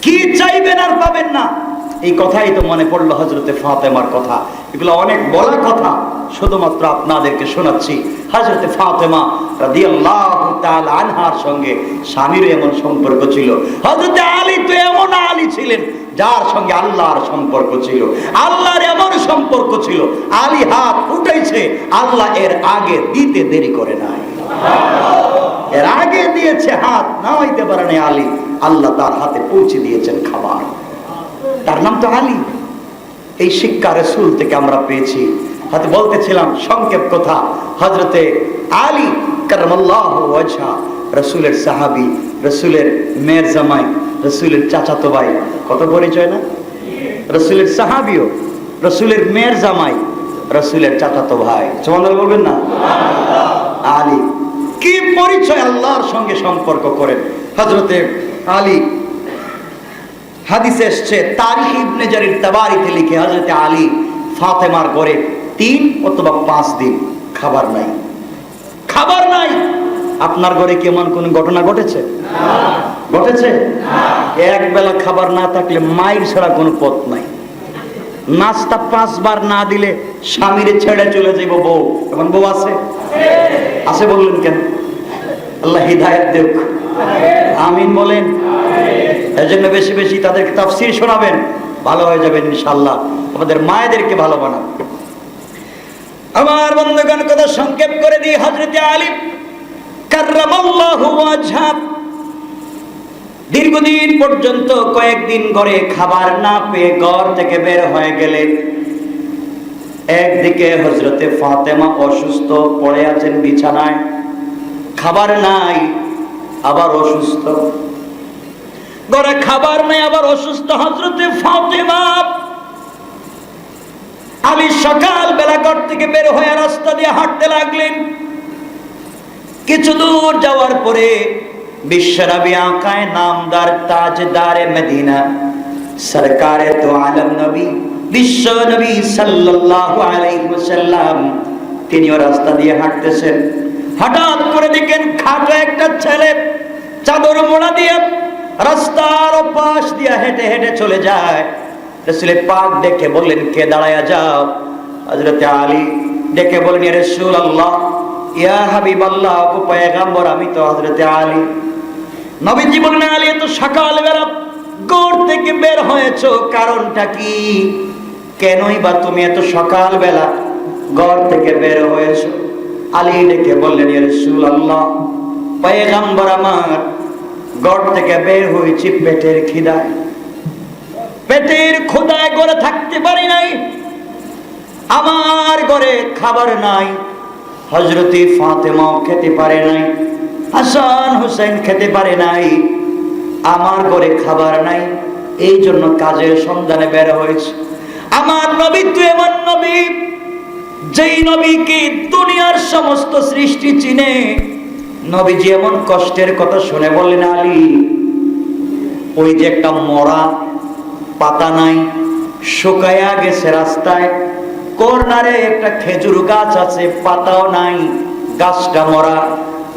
A: কি চাইবেন আর পাবেন না, এই কথাই তো মনে পড়লো হযরতে ফাতেমার কথা। এগুলো অনেক বলা কথা, শুধুমাত্র আপনাদেরকে শোনাচ্ছি। হযরতে ফাতেমা রাদিয়াল্লাহু তাআলা আনহার সঙ্গে স্বামীর এমন সম্পর্ক ছিল। হযরতে আলী তো এমন আলী ছিলেন যার সঙ্গে আল্লাহর সম্পর্ক ছিল, আল্লাহর এমন সম্পর্ক ছিল। আলী হাত উঠাইছে, আল্লাহ এর আগে দিতে দেরি করে নাই, এর আগে দিয়েছে, হাত নামাইতে পারে নাই আলী, আল্লাহ তার হাতে পৌঁছে দিয়েছেন খাবার। তার নাম তো আলী। এই শিক্ষা রাসূল থেকে আমরা পেয়েছি। হয়তো বলতেছিলাম সংক্ষেপ কথা, হযরতে আলী কারামাল্লাহু ওয়াজহা, রাসূলের সাহাবী, রাসূলের মেয়ের জামাই, রাসূলের চাচাতো ভাই। কত পরিচয় না? রাসূলের সাহাবীও, রাসূলের মেয়ের জামাই, রাসূলের চাচাতো ভাই। সুবহানাল্লাহ বলবেন না? আলী কি পরিচয়, আল্লাহর সঙ্গে সম্পর্ক করেন হযরতে আলী। হাদিসে এসেছে, তারিখ ইবনে জারির তাবারিতে লিখে, হযরতে আলী ফাতেমার ঘরে 3 অথবা 5 দিন খাবার নাই, খাবার নাই। আপনার ঘরে কি এমন কোন ঘটনা ঘটেছে? ঘটেছে? এক বেলা খাবার না থাকলে মায়ের ছাড়া কোনো পথ নাই। নাস্তা 5 বার না দিলে স্বামীরে ছেড়ে চলে যাইব বউ। এখন বউ আছে? আছে বললেন কেন? আল্লাহ হিদায়াত দেখ, আমিন বলেন। এজন্য বেশি বেশি তাদেরকে তাফসীর শোনাবেন, ভালো হয়ে যাবেন ইনশাআল্লাহ। আমাদের মায়েদেরকে ভালো বানান। আমার বন্ধুগণ, কথা সংক্ষেপ করে দিই। হযরতে আলী কাররামাল্লাহু ওয়াজহা দীর্ঘদিন পর্যন্ত কয়েকদিন ঘরে খাবার না পেয়ে ঘর থেকে বের হয়ে গেলেন। একদিকে হযরতে ফাতেমা অসুস্থ পড়ে আছেন বিছানায়, খাবার নাই, আবার অসুস্থ, ঘরে খাবার নাই, আবার অসুস্থ হযরতে ফাতেমা। আলী সকাল বেলা ঘর থেকে বের হয়ে রাস্তা দিয়ে হাঁটতে লাগলেন। কিছু দূর যাওয়ার পরে বিশ্বনবী আকায়ে নামদার তাজদারে মদিনা সরকারে তো আলম নবী বিশ্ব নবী সাল্লাল্লাহু আলাইহি ওয়াসাল্লাম তিনিও রাস্তা দিয়ে হাঁটতেছেন। হঠাৎ করে দেখেন খাটো একটা ছেলে চাদর মোড়া দিয়ে রাস্তার পাশ দিয়ে হেঁটে হেঁটে চলে যায়। রাসূল পাক দেখে বললেন, কে? দাঁড়ায়া যাও। হযরতে আলী দেখে বললেন, ইয়া রাসূলুল্লাহ, ইয়া হাবিবাল্লাহ, ও পয়গম্বর, আমি তো হযরতে আলী। নবীজি বললেন, আলী এত সকালবেলা ঘর থেকে বের হয়েছো, কারণটা কি? কেনই বা তুমি এত সকালবেলা ঘর থেকে বের হয়েছো? আলী ডেকে বললেন, ইয়া রাসূলুল্লাহ, পয়গম্বর আমার, ঘর থেকে বের হয়েছি পেটের খিদায়, পেটের ক্ষুধায় ঘরে থাকতে পারি নাই। আমার ঘরে খাবার নাই, হযরতে ফাতেমাও খেতে পারে নাই, হাসান হুসাইন খেতে পারে নাই, আমার ঘরে খাবার নাই, এই জন্য কাজের সন্ধানে বের হয়েছে। আমার নবী তো এমন নবী, যেই নবীকে দুনিয়ার সমস্ত সৃষ্টি চিনে। নবীজি এমন কষ্টের কথা শুনে বললেন, আলী, ওই যে একটা মরা, পাতা নাই, শুকায়া গেছে রাস্তায়, কর্নারে একটা খেজুর গাছ আছে, পাতাও নাই, গাছটা মরা,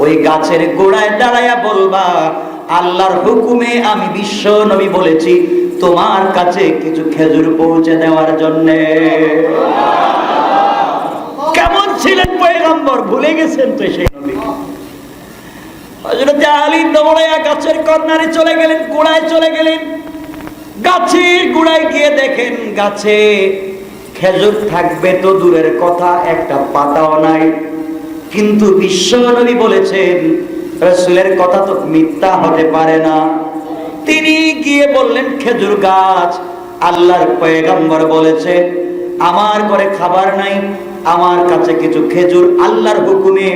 A: ওই গাছের গোড়ায় দাঁড়ায়া বলবা, আল্লাহর হুকুমে আমি বিশ্ব নবী বলেছি তোমার কাছে কিছু খেজুর পৌঁছে দেওয়ার জন্য। কেমন ছিলেন পয়গম্বর, ভুলে গেছেন তো সেই নবী? হযরত আলী দৌড়ায়া গাছের কর্নারে চলে গেলেন, গোড়ায় চলে গেলেন। গাছের গোড়ায় গিয়ে দেখেন গাছে খেজুর থাকবে তো দূরের কথা, একটা পাতাও নাই। কিন্তু বিশ্ব নবী বলেছেন, রাসূলের কথা তো মিথ্যা হতে পারে না। তিনি গিয়ে বললেন, খেজুর গাছ, আল্লাহর পয়গম্বর বলেছে আমার ঘরে খাবার নাই, আমার কাছে কিছু খেজুর আল্লাহর হুকুমে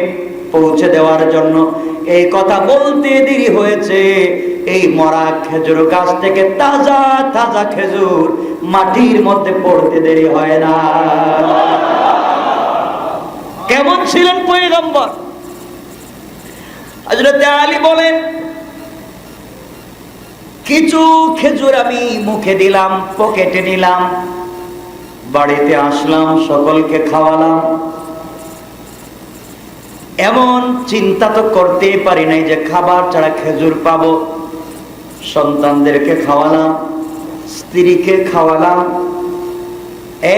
A: পৌঁছে দেওয়ার জন্য। এই কথা বলতে দেরি হয়েছে, এই মরা খেজুর গাছ থেকে তাজা তাজা খেজুর মাটির মধ্যে পড়তে দেরি হয় না। কেমন ছিলেন পয়গম্বর? হযরত আলী বলেন, কিছু খেজুর আমি মুখে দিলাম, পকেটে নিলাম, বাড়িতে আসলাম, সকলকে খাওয়ালাম। এমন চিন্তা তো করতেই পারি নাই যে খাবার ছাড়া খেজুর পাবো। সন্তানদেরকে খাওয়ালাম, স্ত্রীকে খাওয়ালাম,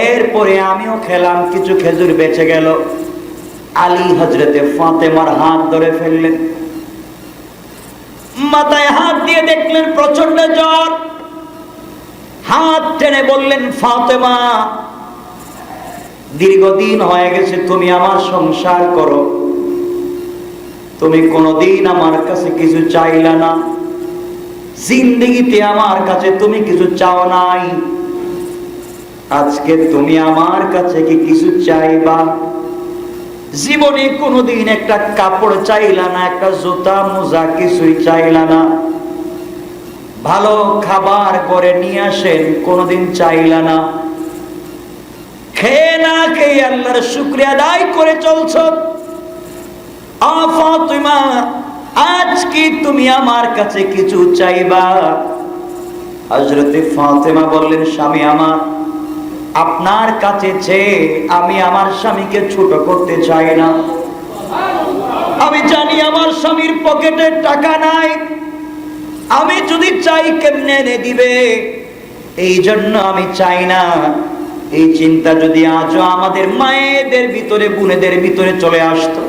A: এরপরে আমিও খেলাম, কিছু খেজুর বেঁচে গেল। আলী হযরতে ফাতেমার হাত ধরে ফেললেন, মাথায় হাত দিয়ে দেখলেন প্রচন্ড জ্বর। হাত টেনে বললেন, ফাতেমা, দীর্ঘদিন হয়ে গেছে তুমি আমার সংসার করো, তুমি কোনদিন আমার কাছে কিছু চাইলা না, জিন্দেগিতে আমার কাছে তুমি কিছু চাও নাই, আজকে তুমি আমার কাছে কি কিছু চাইবা? জীবনে কোনদিন একটা কাপড় চাইলা না, একটা জুতা মোজা কিছুই চাইলা না, ভালো খাবার করে নিয়ে আসেন কোনদিন চাইলা না, খেয়ে না খেয়ে আল্লাহর শুকরিয়া আদায় করে চলছো। ফাতেমা, আজ কি তুমি আমার কাছে কিছু চাইবা? হযরতে ফাতেমা বললেন, স্বামী আমার, আপনার কাছে চেয়ে আমি আমার স্বামীকে ছোট করতে চাই না। আমি জানি আমার স্বামীর পকেটে টাকা নাই, আমি যদি চাই কেমনে এনে দিবে, এই জন্য আমি চাই না। এই চিন্তা যদি আজও আমাদের মায়েদের ভিতরে, বোনেদের ভিতরে চলে আসতো,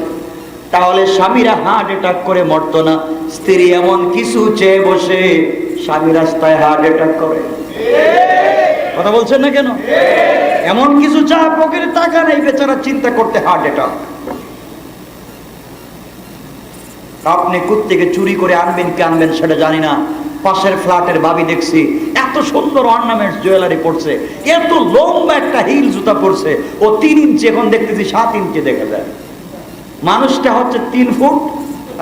A: তাহলে স্বামীরা হার্ট অ্যাটাক করে মরতো না। স্ত্রী এমন কিছু চেয়ে বসে, স্বামী রাস্তায় হার্ট অ্যাটাক করে। কথা বলছেন না কেন? এমন কিছু চা, পকেটে টাকা নেই, বেচারা চিন্তা করতে হার্ট অ্যাটাক। আপনি কোত্থেকে চুরি করে আনবেন কি আনবেন সেটা জানি না, পাশের ফ্ল্যাটের ভাবি দেখছি এত সুন্দর অর্নামেন্টস জুয়েলারি পরছে, এত লম্বা একটা হিল জুতা পরছে, ও 3 ইঞ্চি, এখন দেখতেছি 7 ইঞ্চি দেখা যায়। মানুষটা হচ্ছে 3 ফুট,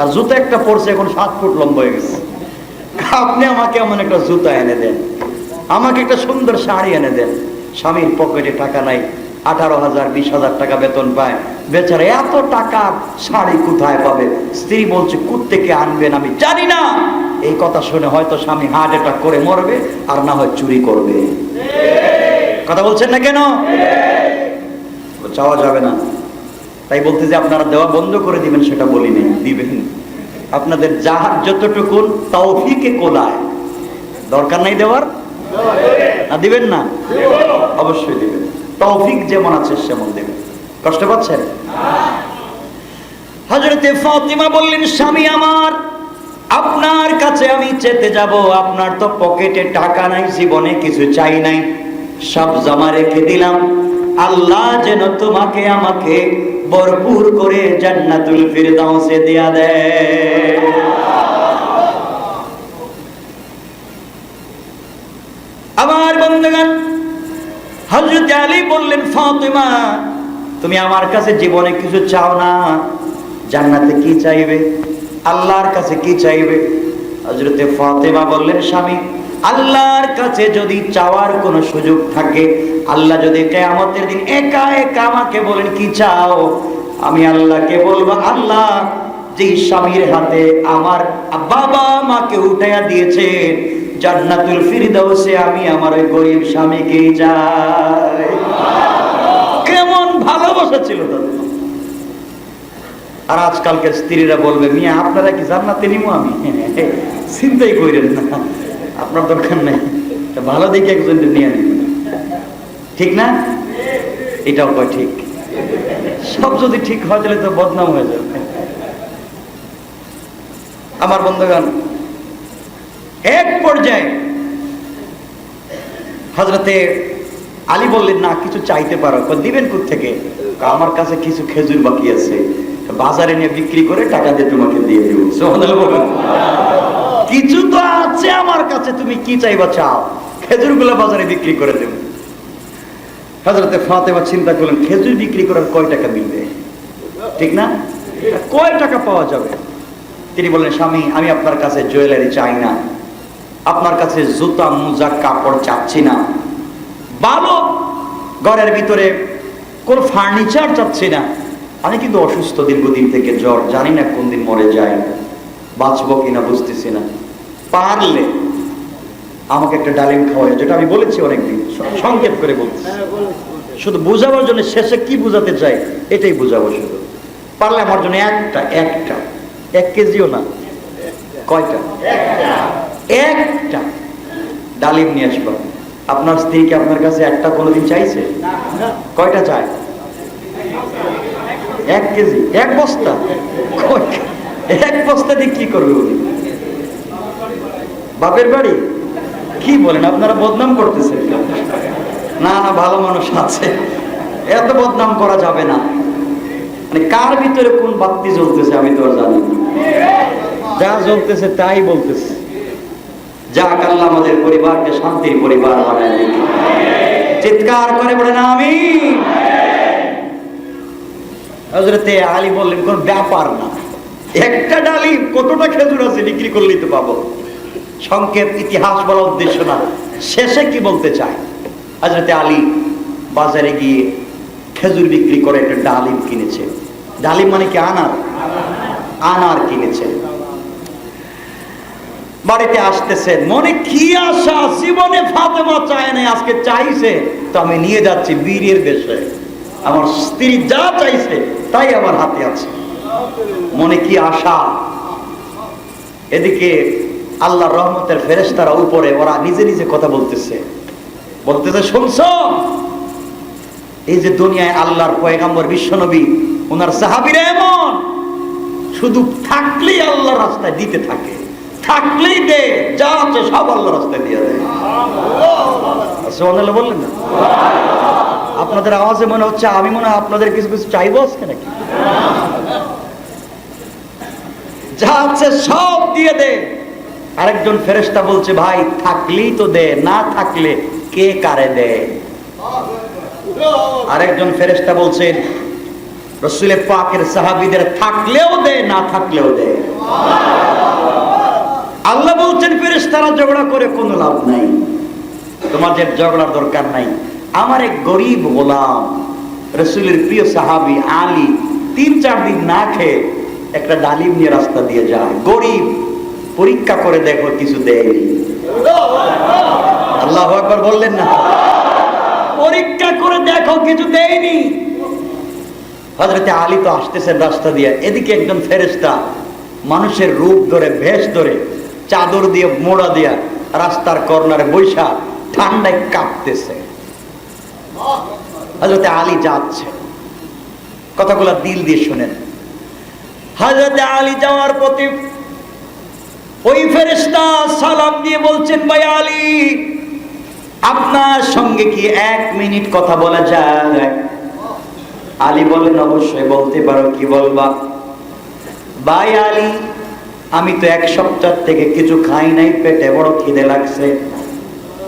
A: আর জুতা একটা পরছে এখন 7 ফুট লম্বা হয়ে গেছে। আপনি আমাকে এমন একটা জুতা এনে দেন, আমাকে একটা সুন্দর শাড়ি এনে দেন। স্বামীর পকেটে টাকা নাই, 18,000 20,000 টাকা বেতন পায়, বেচারা এত টাকার শাড়ি কোথায় পাবে? স্ত্রী বলছে, কোত্থেকে আনবেন আমি জানি না। এই কথা শুনে হয়তো স্বামী হার্ট অ্যাটাক করে মরবে, আর না হয় চুরি করবে। কথা বলছেন না কেন? চাওয়া যাবে না, তাই বলতে যে আপনারা দেওয়া বন্ধ করে দিবেন সেটা বলি নেই, দিবেন। আপনাদের যাহার যতটুকুন তৌফিকে কোলায়, দরকার নাই দেওয়ার, না দিবেন না? অবশ্যই দিবেন, তৌফিক যেমন আছে সেমন দেবেন। কষ্ট পাচ্ছেন? হযরতে ফাতিমা বললেন, স্বামী আমার, আপনার কাছে আমি চেতে যাব, আপনার তো পকেটে টাকা নাই, জীবনে কিছু চাই নাই, সব জমা রেখে দিলাম, আল্লাহ যেন তোমাকে আমাকে ভরপুর করে জান্নাতুল ফিরদাউসে দেয়া দেয়। আমার বন্ধুগণ, হযরত আলী বললেন, ফাতেমা তুমি আমার কাছে জীবনে কিছু চাও না, জান্নাতে কি চাইবে, আল্লাহর কাছে কি চাইবে? হযরতে ফাতেমা বললেন, স্বামী আল্লাহর কাছে যদি চাওয়ার কোনো সুযোগ থাকে, আল্লাহ যদি কিয়ামতের দিন একা একা আমাকে বলেন কি চাও, আমি আল্লাহকে বলবো, আল্লাহ যেই স্বামীর হাতে আমার বাবা মাকে উঠাইয়া দিয়েছে জান্নাতুল ফিরদাউসে, আমি আমার ওই গরিব স্বামীকে চাই। কেমন ভালোবাসা ছিল তাদের। আর আজকালকার স্ত্রীরা বলবে, মিয়া আপনারা কি জান্নাতে নিমু আমি? চিন্তাই করেন না, আপনার দরকার নেই, ভালো দেখে একজন নিয়ে নিন। ঠিক না? এটাও কয় ঠিক। সব যদি ঠিক হয় তাহলে তো বদনাম হয়ে যাবে। আমার বন্ধুগণ, এক পর্যায়ে হযরতে আলী বললেন, না কিছু চাইতে পারো। দিবেন কোত্থেকে? আমার কাছে কিছু খেজুর বাকি আছে, বাজারে নিয়ে বিক্রি করে টাকা দিয়ে তোমাকে দিয়ে দেব। সুবহানাল্লাহ বলুন। কিছু তো আছে আমার কাছে, তুমি কি চাইবা চাও, খেজুরগুলো বাজারে বিক্রি করে দেব। হযরতে ফাতেমা চিন্তা করলেন, খেজুর বিক্রি করার কয় টাকা মিলবে, ঠিক না? কয় টাকা পাওয়া যাবে? তিনি বললেন, স্বামী আমি আপনার কাছে জুয়েলারি চাই না, আপনার কাছে জুতা মোজা কাপড় চাচ্ছি না, ভালো ঘরের ভিতরে কোন ফার্নিচার চাচ্ছি না। আমি কিন্তু অসুস্থ দীর্ঘদিন থেকে, জ্বর, জানি না কোন দিন মরে যায়, বাঁচবো কিনা বুঝতেছি না। পারলে আমাকে একটা ডালিম খাওয়াই, যেটা আমি বলেছি অনেকদিন, সংক্ষেপ করে বলছি, শুধু বোঝাবার জন্য, শেষে কি বোঝাতে চাই এটাই বোঝাবো। শুধু পারলে আমার জন্য একটা 1 কেজিও না, কয়টা? একটা ডালিম নিয়ে আসবো। আপনার স্ত্রীকে আপনার কাছে একটা কোনোদিন চাইছে? কয়টা চায়? 1 কেজি, 1 বস্তা? 1 বস্তা দিয়ে কি করবে উনি? বাপের বাড়ি? কি বলেন আপনারা, বদনাম করতেছেন। না না, ভালো মানুষ আছে, এত বদনাম করা যাবে না। মানে কার ভিতরে কোন বাতি জ্বলতেছে আমি তো আর জানি না, যা জ্বলতেছে তাই বলতেছে। যাক, আল্লাহ আমাদের পরিবারকে শান্তির পরিবার বানায় দিন। চিৎকার করে বলেন আমিন। হযরতে আলী বললেন, কোন ব্যাপার না, একটা ডালিম কতটা খেজুর আছে বিক্রি করলেই তো পাবো। সংক্ষেপ ইতিহাস বলার উদ্দেশ্য না, শেষে কি বলতে চায়, হযরতে আলী বাজারে গিয়ে খেজুর বিক্রি করে একটা ডালিম কিনেছে। ডালিম মানে কি? আনার কিনেছে। বাড়িতে আসতেছে, মনে কি আশা, জীবনে ফাতেমা চায় না, আজকে চাইছে তো আমি নিয়ে যাচ্ছি বীরের বেশে, আমার স্ত্রী যা চাইছে তাই আমার হাতে আছে, মনে কি আশা। এদিকে আল্লাহর রহমতের ফেরেশতারা উপরে, ওরা নিজে নিজে কথা বলতেছে, শুনছো এই যে দুনিয়ায় আল্লাহর পয়গম্বর বিশ্বনবী, ওনার সাহাবীরা এমন, শুধু থাকলেই আল্লাহর রাস্তায় দিতে থাকে, থাকলেই দে, যা আছে সব আল্লাহর রাস্তায় দিয়ে দেয়। সুবহানাল্লাহ বললেন না? আপনাদের আওয়াজে মনে হচ্ছে আমি মনে হয় আপনাদের কিছু কিছু চাইবো আজকে নাকি। যা আছে সব দিয়ে দে। আরেকজন ফেরেশতা বলছে, ভাই থাকলেই তো দে, না থাকলে কে কারে দে। আরেকজন ফেরেশতা বলছেন, রাসূল পাকের সাহাবীদের থাকলেও দে, না থাকলেও দে। আল্লাহ বলছেন, ফেরেশতারা ঝগড়া করে কোনো লাভ নাই, তোমাদের ঝগড়ার দরকার নাই। আমার এক গরিব গোলাম, রাসূলের প্রিয় সাহাবী আলী, 3-4 দিন না খেয়ে একটা ডালিম নিয়ে রাস্তা দিয়ে যায়। গরিব, পরীক্ষা করে দেখো কিছু দেয়নি। আল্লাহু আকবার বললেন না? পরীক্ষা করে দেখো কিছু দেয়নি। হযরতে আলী তো আসতেছেন রাস্তা দিয়ে, এদিকে একজন ফেরেশতা মানুষের রূপ ধরে, ভেষ ধরে, চাদর দিয়ে মোড়া দিয়া রাস্তার কর্নারে বৈশা ঠান্ডায় কাঁপতেছে। হযরতে আলী যাচ্ছে, কথাগুলো দিল দিয়ে শুনেন। হযরতে আলী যাওয়ার পথে ওই ফেরেশতা সালাম দিয়ে বলছেন, ভাই আলী আপনার সঙ্গে কি 1 মিনিট কথা বলা যায়? আলী বলেন, অবশ্যই বলতে পারো, কি বলবা? ভাই আলী, আমি তো 1 সপ্তাহ থেকে কিছু খাই নাই, পেটে বড় খিদে লাগছে,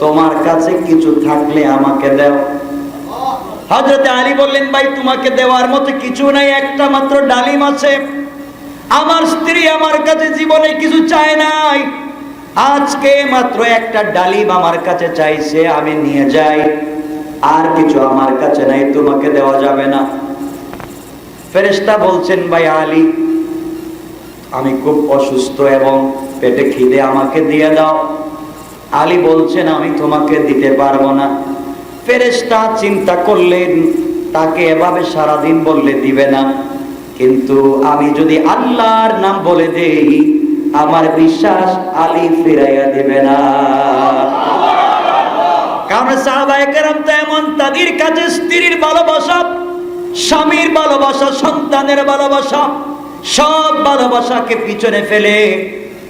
A: তোমার কাছে কিছু থাকলে আমাকে দাও। হযরত আলী বললেন, ভাই তোমাকে দেওয়ার মতো কিছু নাই, একটা মাত্র ডালিম আছে। আমার স্ত্রী আমার কাছে জীবনে কিছু চায় নাই, আজকে মাত্র একটা ডালিম আমার কাছে চাইছে, আমি নিয়ে যাই, আর কিছু আমার কাছে নাই, তোমাকে দেওয়া যাবে না। ফেরেশতা বলছেন, ভাই আলী আমি খুব অসুস্থ এবং পেটে খিদে, আমাকে দিয়ে দাও। আলী বলছেন, আমি তোমাকে দিতে পারবো না। ফেরেশতা চিন্তা করলেন, তাকে এভাবে সারাদিন বললে দিবে না, কিন্তু আমি যদি আল্লাহর নাম বলে দেই, আমার বিশ্বাস আলী ফিরাইয়া দিবে না। কারণ সাহাবায়ে কেরাম তো এমন, তাদের কাছে স্ত্রীর ভালোবাসা, স্বামীর ভালোবাসা, সন্তানের ভালোবাসা, সব ভালোবাসাকে পিছনে ফেলে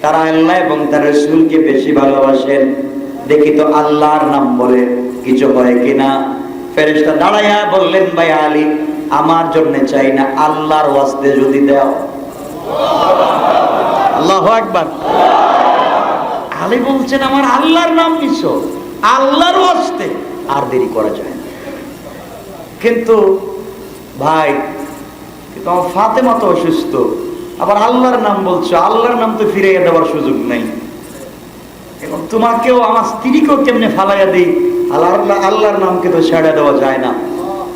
A: তারা আল্লাহ এবং তার রাসূলকে বেশি ভালোবাসেন। দেখি তো আল্লাহর নাম বলে কিছু হয় কিনা। ফেরেশতা দাঁড়াইয়া বললেন, ভাই আলী আমার জন্য চাই না, আল্লাহর ওয়াস্তে যদি দাও। আল্লাহু আকবার। আলী বলছেন, আমার আল্লাহর নাম নিছো, আল্লাহর ওয়াস্তে আর দেরি করা যায় না। কিন্তু ভাই তোমার ফাতেমা তো অসুস্থ, আবার আল্লাহর নাম বলছো, আল্লাহর নাম তো ফিরিয়ে দেওয়ার সুযোগ নাই, এবং তোমাকেও আমার স্ত্রীকেও কেমনে ফালাইয়া দিই, আল্লাহর নামকে তো ছেড়ে দেওয়া যায় না।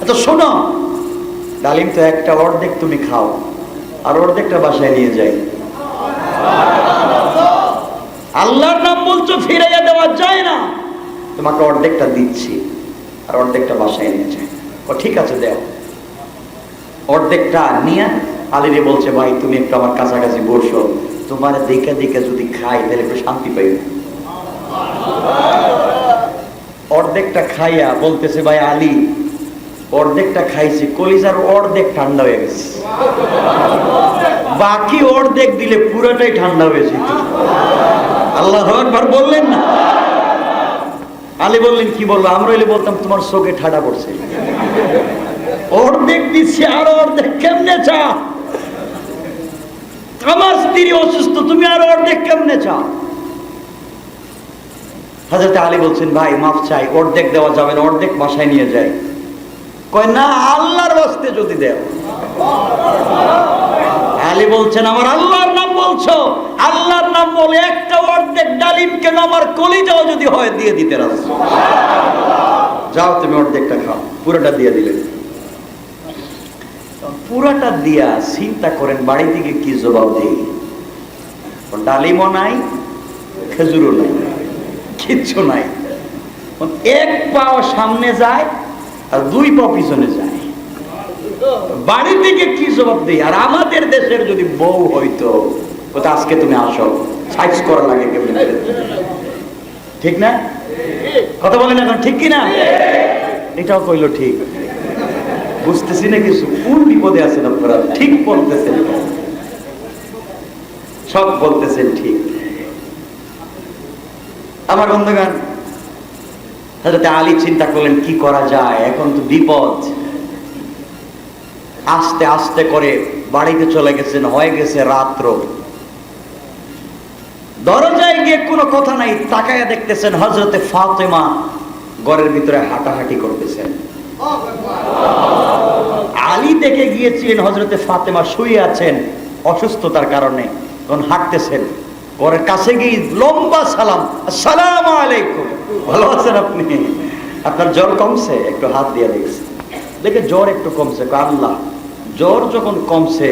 A: তো শোনো, ডালিম তো একটা, অর্ধেক তুমি খাও আর অর্ধেকটা বাসায় নিয়ে যাই। আল্লাহর নাম বলছো, ফিরাইয়া দেওয়া যায় না, তোমাকে অর্ধেকটা দিচ্ছি আর অর্ধেকটা বাসায় নিয়ে যাই। ও ঠিক আছে দেও। অর্ধেকটা নিয়ে আলীরে বলছে, ভাই তুমি একটু আমার কাছাকাছি বসো, তোমার দেখে দেখে যদি খাই তাহলে একটু শান্তি পাই। অর্ধেকটা খাইয়া বলতেছে, ভাই আলী অর্ধেকটা খাইছি, কলিজার অর্ধেক ঠান্ডা হয়ে গেছে, বাকি অর্ধেক দিলে পুরোটাই ঠান্ডা হয়েছে। আল্লাহু আকবার বললেন না? আলী বললেন, কি বলবো? আমরা হইলে বলতাম তোমার চোখে ঠাডা পড়ছে, অর্ধেক দিচ্ছি আর অর্ধেক কেমনে চা? আমার স্ত্রী অসুস্থ, তুমি আর অর্ধেক কেমনে চা? হযরত আলী বলছেন, ভাই মাফ চাই, অর্ধেক দেওয়া যাবে না, অর্ধেক বাসায় নিয়ে যাই। কয় না, আল্লাহর ওয়াস্তে যদি দেও। আলী বলছেন, আমার আল্লাহর নাম বলছো, আল্লাহর নাম বলে একটা অর্ধেক ডালিম কেন, আমার কলিজাও যদি হয় দিয়ে দিতে রাজি। যাও তুমি অর্ধেকটা খাও, পুরোটা দিয়ে দিলেন। পুরাটা দিয়া চিন্তা করেন বাড়ি থেকে কি জবাব দেই। ডালিমও নাই, খেজুরও নাই, কিচ্ছু নাই। এক পাও সামনে যায় আর দুই পা পিছনে যায়, বাড়ি থেকে কি জবাব দেই? আর আমাদের দেশের যদি বউ হইতো, আজকে তুমি আসো, সাইজ করা লাগে কেমন, ঠিক না? কথা বলেন এখন, ঠিক কিনা? এটাও কইলো ঠিক, বুঝতেছি না কিছু, কোন বিপদে আছেন আপনারা? ঠিক বলতেছেন, সব বলতেছেন ঠিক। আমার বন্ধুগণ, হযরত আলী চিন্তা করলেন কি করা যায়, এখন তো বিপদ। আস্তে আস্তে করে বাড়িতে চলে গেছেন, হয়ে গেছে রাত্র। দরজায় গিয়ে কোনো কথা নাই, তাকায়া দেখতেছেন হযরতে ফাতেমা ঘরের ভিতরে হাঁটাহাঁটি করতেছেন। আলী দেখে গিয়েছিলেন হযরতে ফাতেমা শুয়ে আছেন অসুস্থতার কারণে, তখন হাঁটতেছেন। ঘরের কাছে গিয়ে লম্বা সালাম, আসসালামু আলাইকুম, ভালো আছেন আপনি? আপনার জ্বর কমছে? একটু হাত দিয়ে দেখছে, দেখে জ্বর একটু কমছে। আল্লাহ, জ্বর যখন কমছে,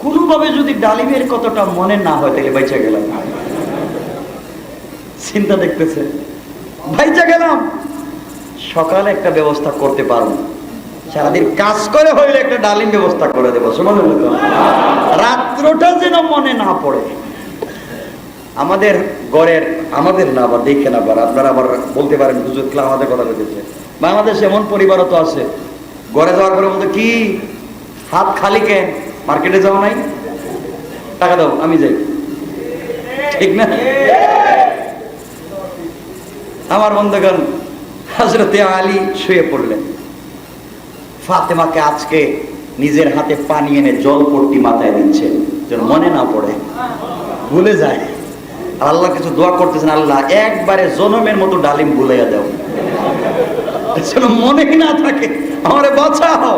A: কোনোভাবে যদি ডালিমের কতটা মনে না হয় তাহলে বাইচা গেলাম। চিন্তা দেখতেছে, বাইচা গেলাম, সকালে একটা ব্যবস্থা করতে পারবো, সারাদিন কাজ করে হইলে একটা ডালিম ব্যবস্থা করে দেবো, রাত্রটা যেন মনে না পড়ে। আমাদের ঘরের, আমাদের না আবার দেখে না, আবার আপনারা আবার বলতে পারেন হুজুর আমাদের কথা বলতেছে। বাংলাদেশ এমন পরিবারও তো আছে, ঘরে যাওয়ার পরে বলতে কি হাত খালি কেন, মার্কেটে যাও নাই, টাকা দাও আমি যাই, ঠিক না? আমার বন্ধুগণ, হযরতে আলী শুয়ে পড়লেন। ফাতেমাকে আজকে নিজের হাতে পানি এনে জলপট্টি মাথায় দিচ্ছেন, যেন মনে না পড়ে, ভুলে যায়। আল্লাহ কিছু দোয়া করতেছেন, আল্লাহ একবারে জনমের মতো ডালিম ভুলাইয়া দাও। যেন মনে না থাকে আমারে বাঁচাও।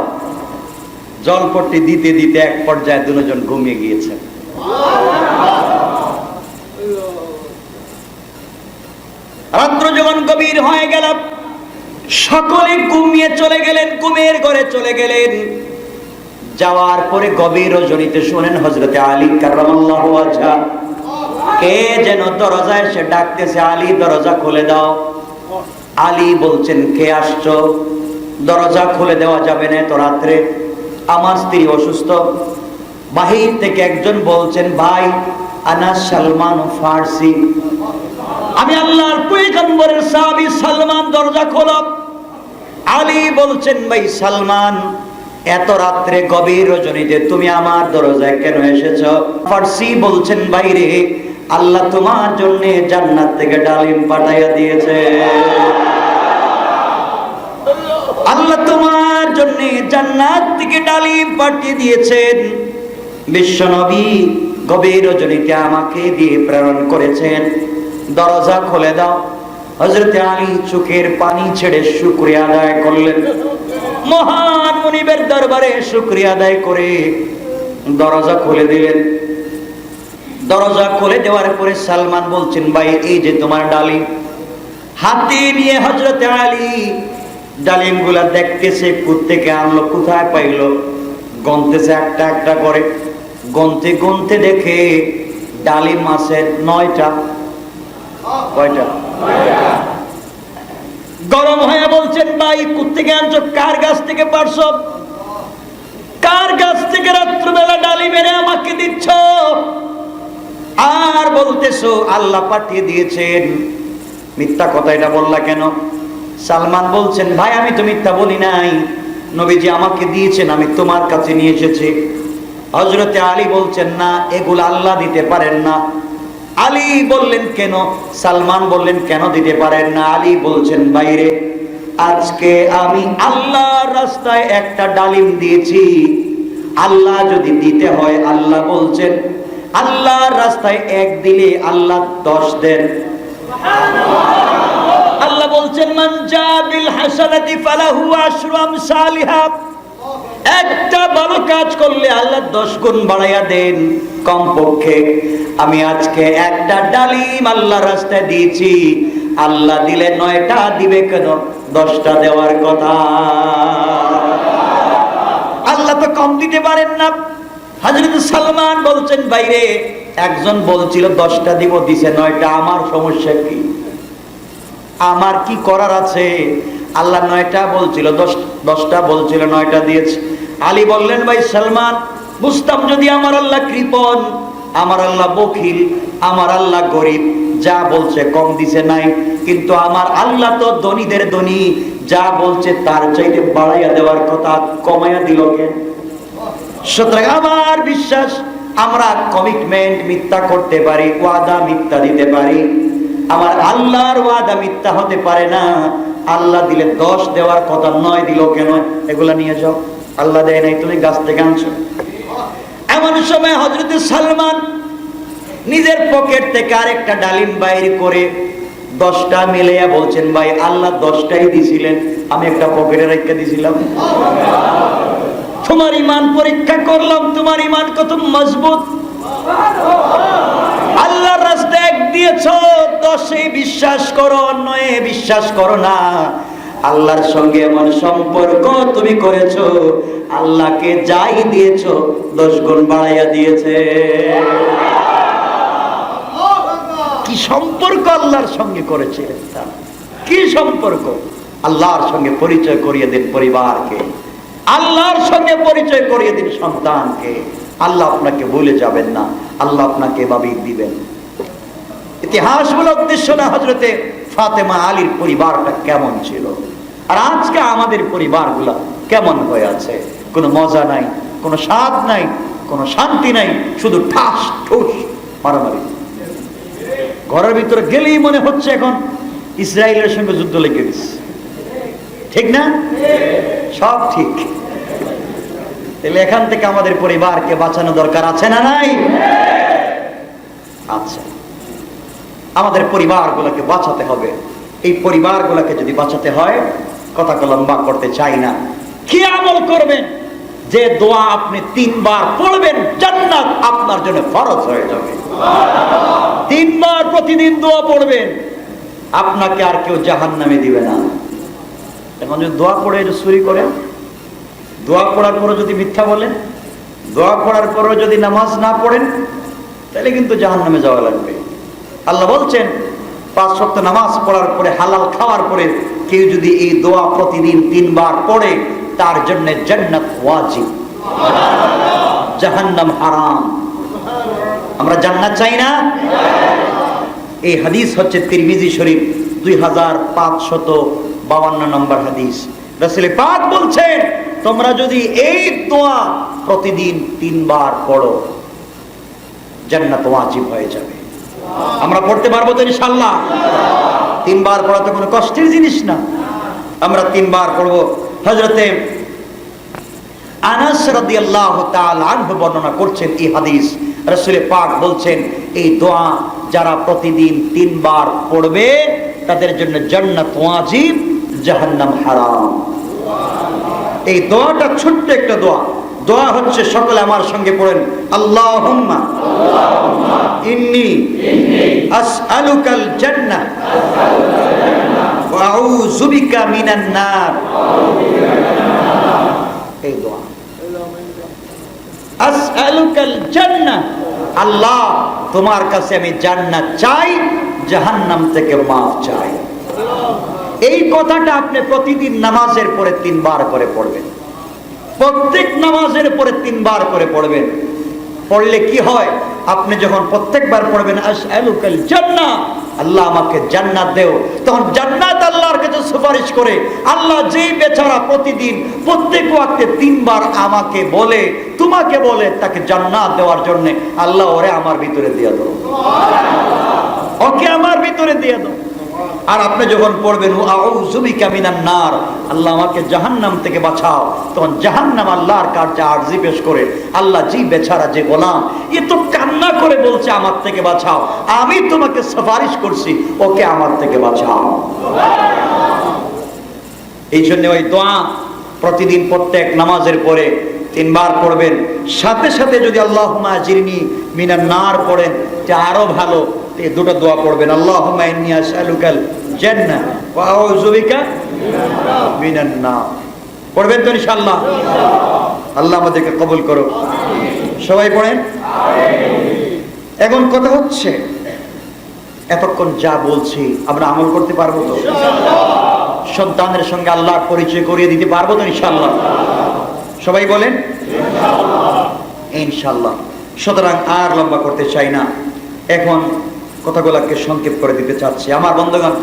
A: জলপট্টি দিতে দিতে এক পর্যায়ে দুজন ঘুমিয়ে গিয়েছেন। রাত্র যখন গভীর হয়ে গেল, সকলে ঘুমিয়ে চলে গেলেন, ঘুমের ঘরে চলে গেলেন। যাওয়ার পরে গভীর রজনীতে শুনেন হযরতে আলী কাররামাল্লাহু ওয়াজহা কে যেন দরজায় এসে ডাকতেছে, আলী দরজা খুলে দাও। আলী বলছেন, কে আসছো? দরজা খুলে দেওয়া যাবে না তো রাত্রে, আমার স্ত্রী অসুস্থ। বাহির থেকে একজন বলছেন, ভাই আনা সালমান ফারসি, আমি আল্লাহর পয়গম্বরের সাহাবী সালমান, দরজা খোলো। আলী বলছেন, ভাই সালমান, এত রাত্রে গভীর রজনীতে তুমি আমার দরজায় কেন এসেছো? ফারসি বলছেন, বাইরে আল্লাহ তোমার জন্য জান্নাত থেকে ডালিম পাঠাইয়া দিয়েছে। আল্লাহ তোমার জন্য জান্নাত থেকে ডালিম পাঠিয়ে দিয়েছেন। বিশ্বনবী গভীর রজনীতে আমাকে দিয়ে প্রেরণ করেছেন, দরজা খুলে দাও। হযরতে আলী চোখের পানি ছেড়ে শুকরিয়া আদায় করলেন। মহান মুনিবের দরবারে শুকরিয়া আদায় করে দরজা খুলে দিলেন। দরজা খুলে দেওয়ার পরে সালমান বলছেন, ভাই এই যে তোমার ডালিম। হাতে নিয়ে হযরতে আলী ডালিমগুলা দেখতেছে, কোত্থেকে আনলো, কোথায় পাইলো, গনতেছে একটা একটা করে। গনতে গনতে দেখে ডালিম আছে 9টা। কয়টা? গরম হয়ে বলছেন, ভাই কোত্থেকে আনছো, কার গাছ থেকে পারছো, কার গাছ থেকে রাত্রবেলা ডালিম এনে আমাকে দিচ্ছ? আর বলতেছো আল্লাহ পাঠিয়ে দিয়েছেন, মিথ্যা কথা এটা বললা কেন? সালমান বলছেন, ভাই আমি তো মিথ্যা বলি নাই, নবীজি আমাকে দিয়েছেন, আমি তোমার কাছে নিয়ে এসেছি। হযরতে আলী বলছেন, না, এগুলো আল্লাহ দিতে পারেন না। আলী বললেন, কেন? সালমান বললেন, কেন দিতে পারেন না? আলী বলছেন, বাইরে আজকে আমি আল্লাহর রাস্তায় একটা ডালিম দিয়েছি, আল্লাহ যদি দিতে হয়, আল্লাহ বলছেন আল্লাহর রাস্তায় এক দিলে আল্লাহ 10 দেন। আল্লাহ বলছেন, মান জা বিল হাসানাতি ফালাহু আশরু আমসালিহা, একটা ভালো কাজ করলে আল্লাহ 10 গুণ বাড়াইয়া দেন। কমপক্ষে আমি আজকে একটা ডালিম আল্লাহর রাস্তায় দিয়েছি, আল্লাহ দিলে 9টা দিবে, কেন 10টা দেওয়ার কথা। আল্লাহ তো কম দিতে পারেন না। হযরত সালমান বলছেন, বাইরে একজন বলছিল 10টা দিব, দিছে 9টা, আমার সমস্যা কি? আমার কি করার আছে? আল্লাহ 9টা বলছিল, 10টা বলছিল, 9টা দিয়েছে। আলী বললেন, ভাই সালমান, বুঝতাম যদি আমার আল্লাহ কৃপণ, আমার আল্লাহ বখিল, আমার আল্লাহ গরিব, যা বলছে কম দিছে নাই, কিন্তু আমার আল্লাহ তো ধনীদের ধনী, যা বলছে তার চাইতে বাড়াইয়া দেওয়ার কথা, কমাইয়া দিল কেন? সুতরাং আমার বিশ্বাস, আমরা কমিটমেন্ট মিথ্যা করতে পারি, ওয়াদা মিথ্যা দিতে পারি, আমার আল্লাহর ওয়াদা মিথ্যা হতে পারে না। আল্লাহ দিলে 10 দেওয়ার কথা, 9 দিল কেন? এগুলা নিয়ে যাও, আল্লাহ দেয় নাই, তুমি গাছ থেকে আনছো। এমন সময় হযরত সালমান নিজের পকেট থেকে আরেকটা ডালিম বাইর করে 10টা মিলাইয়া বলছেন, ভাই আল্লাহ 10টাই দিছিলেন, আমি একটা পকেটে রেখে দিছিলাম। তোমার ঈমান পরীক্ষা করলাম, তোমার ঈমান কত মজবুত। আল্লাহর রাস্তায় এক দিয়েছো, 10এ বিশ্বাস করো, 9এ বিশ্বাস করো না। আল্লাহর সঙ্গে এমন সম্পর্ক তুমি করেছো, আল্লাহকে যাই দিয়েছো 10 গুণ বাড়াইয়া দিয়েছে। কি সম্পর্ক আল্লাহর সঙ্গে করেছিলেন, কি সম্পর্ক! আল্লাহর সঙ্গে পরিচয় করিয়ে দিন পরিবারকে, আল্লাহর সঙ্গে পরিচয় করিয়ে দিন সন্তানকে। আল্লাহ আপনাকে ভুলে যাবেন না, আল্লাহ আপনাকে এভাবেই দিবেন। ইতিহাস বলে উদ্দেশ্য না, হযরতে ফাতেমা আলীর পরিবারটা কেমন ছিল, আর আজকে আমাদের পরিবারগুলা কেমন হয়ে আছে। কোনো মজা নাই, কোনো স্বাদ নাই, কোনো শান্তি নাই, শুধু ঠাস ঠুস মারামারি। ঘরের ভিতরে গেলেই মনে হচ্ছে এখন ইসরায়েলের সঙ্গে যুদ্ধ লেগে গেছে, ঠিক না? সব ঠিক। তাহলে এখান থেকে আমাদের পরিবারকে বাঁচানো দরকার আছে না নাই? আচ্ছা, আমাদের পরিবারগুলোকে বাঁচাতে হবে। এই পরিবারগুলোকে যদি বাঁচাতে হয়, কথাকে লম্বা করতে চাই না। কি আমল করবেন যে দোয়া আপনি 3 বার পড়বেন, জান্নাত আপনার জন্য ফরজ হয়ে যাবে। 3 বার প্রতিদিন দোয়া পড়বেন, আপনাকে আর কেউ জাহান্নামে দিবে না। এখন যদি দোয়া পড়ে চুরি করেন, দোয়া পড়ার পরও যদি মিথ্যা বলেন, দোয়া পড়ার পরও যদি নামাজ না পড়েন, তাহলে কিন্তু জাহান্নামে যাওয়া লাগবে। আল্লাহ বলছেন 5 ওয়াক্ত নামাজ পড়ার পরে, হালাল খাওয়ার পরে কেউ যদি এই দোয়া প্রতিদিন 3 বার পড়ে, তার জন্য জান্নাত ওয়াজিব, জাহান্নাম হারাম। আমরা জান্নাত চাই না? এই হাদিস হচ্ছে তিরমিজি শরীফ 2552 নম্বর হাদিস। রাসূল পাক বলছেন, তোমরা যদি এই দোয়া প্রতিদিন 3 বার পড়ো, জান্নাত ওয়াজিব হয়ে যাবে। আমরা পড়তে পারবো তো ইনশাআল্লাহ? 3 বার পড়া তো কোনো কষ্টের জিনিস না। আমরা 3 বার পড়বো। হযরতে আনাস রাদিয়াল্লাহু তাআলা আনহু বর্ণনা করছেন এই হাদিস। রাসূল পাক বলছেন, এই দোয়া যারা প্রতিদিন 3 বার পড়বে, তাদের জন্য জান্নাত ওয়াজিব, জাহান্নাম হারাম। এই দোয়াটা ছোট্ট একটা দোয়া। দোয়া হচ্ছে, সকলে আমার সঙ্গে পড়েন, আল্লাহুম্মা ইন্নী আসআলুকাল জান্নাহ ওয়া আউযু বিকা মিনান নার। এই দোয়া, আসআলুকাল জান্নাহ, আল্লাহ তোমার কাছে আমি জান্নাত চাই, জাহান্নাম থেকে মাফ চাই। এই কথাটা আপনি প্রতিদিন নামাজের পরে 3 বার করে পড়বেন। প্রত্যেক নামাজের পরে 3 বার করে পড়বেন। পড়লে কি হয়, আপনি যখন প্রত্যেকবার পড়বেন আসআলুকাল জান্নাহ, আল্লাহ আমাকে জান্নাত দেও, তখন জান্নাত আল্লাহর কাছে সুপারিশ করে, আল্লাহ যেই বেচারা প্রতিদিন প্রত্যেক ওয়াক্তে 3 বার আমাকে বলে, তোমাকে বলে, তাকে জান্নাত দেওয়ার জন্য আল্লাহ ওরে আমার ভিতরে দিয়ে দাও, ওকে আমার ভিতরে দিয়ে দাও। আর আপনি যখন পড়বেন আউযু বিকা মিনান নার, আল্লাহ আমাকে জাহান্নাম থেকে বাঁচাও, তখন জাহান্নাম আল্লাহর কাছে আরজি পেশ করে, আল্লাহ জি বেচারা, যে গোলাম, এ তো কান্না করে বলছে আমার থেকে বাঁচাও, আমি তোমাকে সুপারিশ করছি, ওকে আমার থেকে বাঁচাও। এই জন্য ওই দোয়া প্রতিদিন প্রত্যেক নামাজের পরে 3 বার পড়বেন। সাথে সাথে যদি আল্লাহুম্মা আজিরনি মিনান নার পড়েন, তা আরো ভালো। এই দুটো দোয়া পড়বেন, আল্লাহুম্মা ইন্নী আসআলুকাল জান্নাহ ওয়া আউযু বিকা মিনান নার। পড়বেন তো ইনশাআল্লাহ? আল্লাহ আমাদেরকে কবুল করো। সবাই পড়েন। এখন কথা হচ্ছে, এতক্ষণ যা বলছি আমরা আমল করতে পারবো তো? সন্তানের সঙ্গে আল্লাহর পরিচয় করিয়ে দিতে পারবো তো ইনশাআল্লাহ? সবাই বলেন ইনশাআল্লাহ। সুতরাং আর লম্বা করতে চাই না, এখন কথাগুলোকে সংক্ষেপ করে দিতে চাচ্ছি। আমার বন্ধুগণ,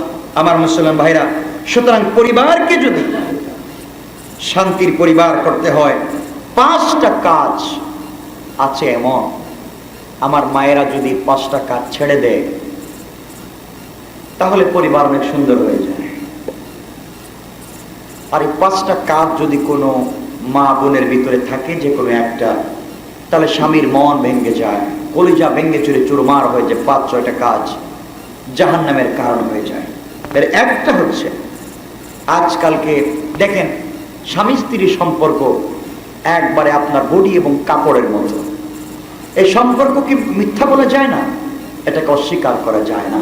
A: আমার মুসলমান ভাইরা, সুতরাং পরিবারকে যদি শান্তির পরিবার করতে হয়, 5টা কাজ আছে এমন। আমার মায়েরা যদি 5টা কাজ ছেড়ে দেয়, তাহলে পরিবার অনেক সুন্দর হয়ে যায়। আর এই 5টা কাজ যদি কোনো মা বোনের ভিতরে থাকে, যে কোনো একটা, তাহলে স্বামীর মন ভেঙে যায়, কলিজা ভেঙে চুরে চুরমার হয়ে যায়। 5-6টা কাজ জাহান্নামের কারণ হয়ে যায়। এর একটা হচ্ছে, আজকালকে দেখেন স্বামী স্ত্রীর সম্পর্ক একবারে আপনার বডি এবং কাপড়ের মতো। এই সম্পর্ক কি মিথ্যা বলা যায় না? এটাকে অস্বীকার করা যায় না।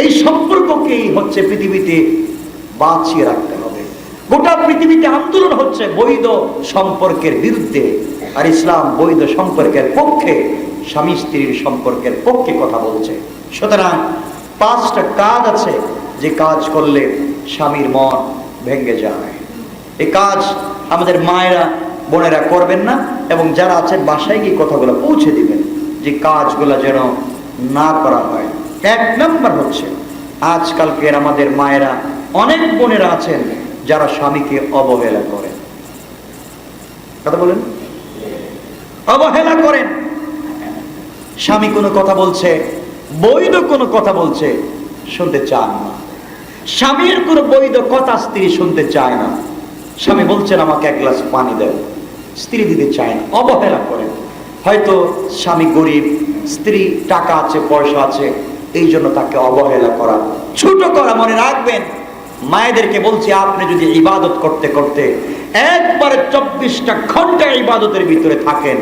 A: এই সম্পর্ককেই হচ্ছে পৃথিবীতে বাঁচিয়ে রাখতে হবে। গোটা পৃথিবীতে আন্দোলন হচ্ছে বৈধ সম্পর্কের বিরুদ্ধে, আর ইসলাম বৈধ সম্পর্কের পক্ষে, স্বামী স্ত্রীর সম্পর্কের পক্ষে কথা বলছে। সুতরাং 5টা কাজ আছে, যে কাজ করলে স্বামীর মন ভেঙে যায়। এই কাজ আমাদের মায়েরা বোনেরা করবেন না, এবং যারা আছেন বাসায় গিয়ে কথাগুলো পৌঁছে দিবেন, যে কাজগুলো যেন না করা হয়। 1 নম্বর হচ্ছে, আজকালকের আমাদের মায়েরা, অনেক বোনেরা আছেন যারা স্বামীকে অবহেলা করেন। কথা বলেন, অবহেলা করেন। স্বামী কোনো কথা বলছে, বৈধ কোনো কথা বলছে, শুনতে চান না। স্বামীর কোনো বৈধ কথা স্ত্রী শুনতে চায় না। স্বামী বলছেন আমাকে 1 গ্লাস পানি দেন, স্ত্রী দিতে চায় না, অবহেলা করেন। হয়তো স্বামী গরিব, স্ত্রী টাকা আছে, পয়সা আছে, এই জন্য তাকে অবহেলা করা, ছোট করা। মনে রাখবেন, মায়েদেরকে বলছি, আপনি যদি ইবাদত করতে করতে একবারে 24টা ঘন্টা ইবাদতের ভিতরে থাকেন,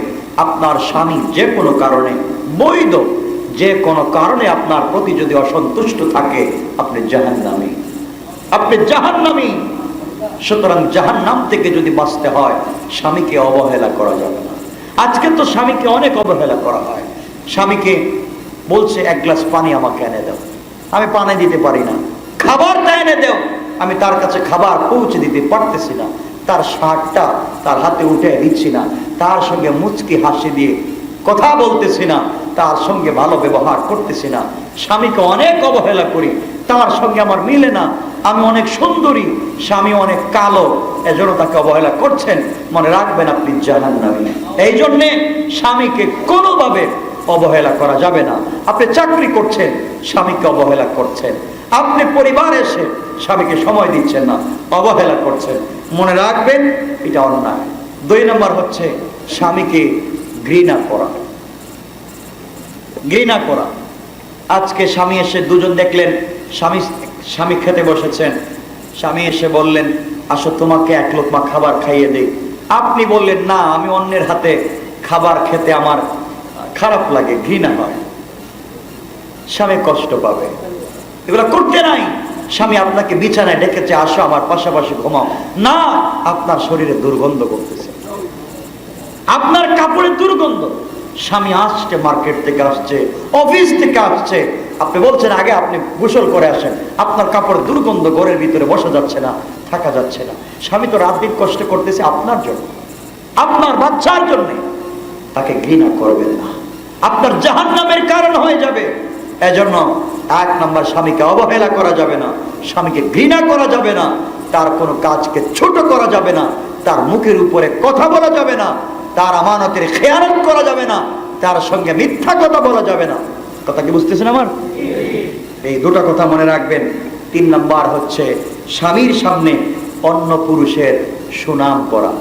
A: আপনার স্বামী যে কোনো কারণে, বৈধ যে কোনো কারণে আপনার প্রতি যদি অসন্তুষ্ট থাকে, আপনি জাহান্নামী, আপনি জাহান্নামী। সুতরাং জাহান্নাম থেকে যদি বাঁচতে হয়, স্বামীকে অবহেলা করা যাবে না। আজকে তো স্বামীকে অনেক অবহেলা করা হয়। স্বামীকে বলছে, এক গ্লাস পানি আমাকে এনে দাও, আমি পানি দিতে পারি না। খাবারটা এনে দাও, আমি তার কাছে খাবার পৌঁছে দিতে পারতেছি না। তার শার্টটা তার হাতে উঠে দিচ্ছি না, তার সঙ্গে মুচকি হাসি দিয়ে কথা বলতেছি না, তার সঙ্গে ভালো ব্যবহার করতেছি না। স্বামীকে অনেক অবহেলা করি, তার সঙ্গে আমার মিলে না। আমি অনেক সুন্দরী, স্বামী অনেক কালো, এজন্য তাকে অবহেলা করছেন। মনে রাখবেন, আপনি জাহান্নামী। এই জন্যে স্বামীকে কোনোভাবে অবহেলা করা যাবে না। আপনি চাকরি করছেন, স্বামীকে অবহেলা করছেন। আপনি পরিবারে এসে স্বামীকে সময় দিচ্ছেন না, অবহেলা করছেন। মনে রাখবেন, এটা অন্যায়। 2 নম্বর হচ্ছে স্বামীকে ঘৃণা করা। ঘৃণা করা। আজকে স্বামী এসে, দুজন দেখলেন স্বামী খেতে বসেছেন, স্বামী এসে বললেন, আসো তোমাকে এক লোকমা খাবার খাইয়ে দেই। আপনি বললেন, না, আমি অন্যের হাতে খাবার খেতে আমার খারাপ লাগে, ঘৃণা হয়। স্বামী কষ্ট পাবে, এগুলো করতে নাই। স্বামী আপনাকে বিছানায় ডেকেছে, আসো আমার পাশাপাশি ঘুমাও, না, আপনার শরীরে দুর্গন্ধ করতেছে, আপনার কাপড়ের দুর্গন্ধ। স্বামী আসছে, মার্কেট থেকে আসছে, অফিস থেকে আসছে, আপনি বলছেন আগে আপনি গোসল করে আসেন, আপনার কাপড়ের দুর্গন্ধ ঘরের ভিতরে বসা যাচ্ছে না, থাকা যাচ্ছে না। স্বামী তো রাত দিন কষ্ট করতেছে আপনার জন্য, আপনার বাচ্চার জন্য। তাকে ঘৃণা করবেন না, আপনার জাহান্নামের কারণ হয়ে যাবে। এজন্য 1 নম্বর, স্বামীকে অবহেলা করা যাবে না, স্বামীকে ঘৃণা করা যাবে না, তার কোনো কাজকে ছোট করা যাবে না, তার মুখের উপরে কথা বলা যাবে না, তার আমানতের খেয়ানত করা যাবে না, তার সঙ্গে মিথ্যা কথা বলা যাবে না। কথা কি বুঝতেছেন আমার? এই 2টা কথা মনে রাখবেন। 3 নম্বর হচ্ছে স্বামীর সামনে অন্য পুরুষের সুনাম করা।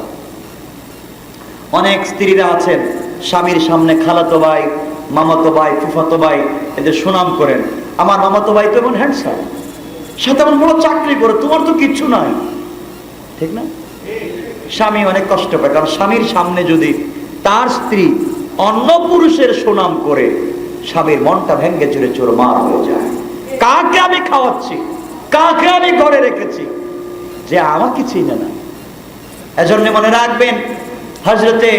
A: অনেক স্ত্রীরা আছেন, স্বামীর সামনে খালাতো ভাই, মামাতো ভাই, ফুফাতো ভাই এদের সুনাম করেন। আমার মামাতো ভাই তো এমন হ্যান্ডসাম, সে তেমন বড় চাকরি করে, তোমার তো কিচ্ছু নাই, ঠিক না? স্বামী অনেক কষ্ট পায়, কারণ স্বামীর সামনে যদি তার স্ত্রী অন্য পুরুষের সুনাম করে, স্বামীর মনটা ভেঙ্গে চুরে চুরমার হয়ে যায়। কাকে আমি খাওয়াচ্ছি, কাকে আমি ঘরে রেখেছি, যে আমাকে চিনে না। এজন্য মনে রাখবেন, হযরতে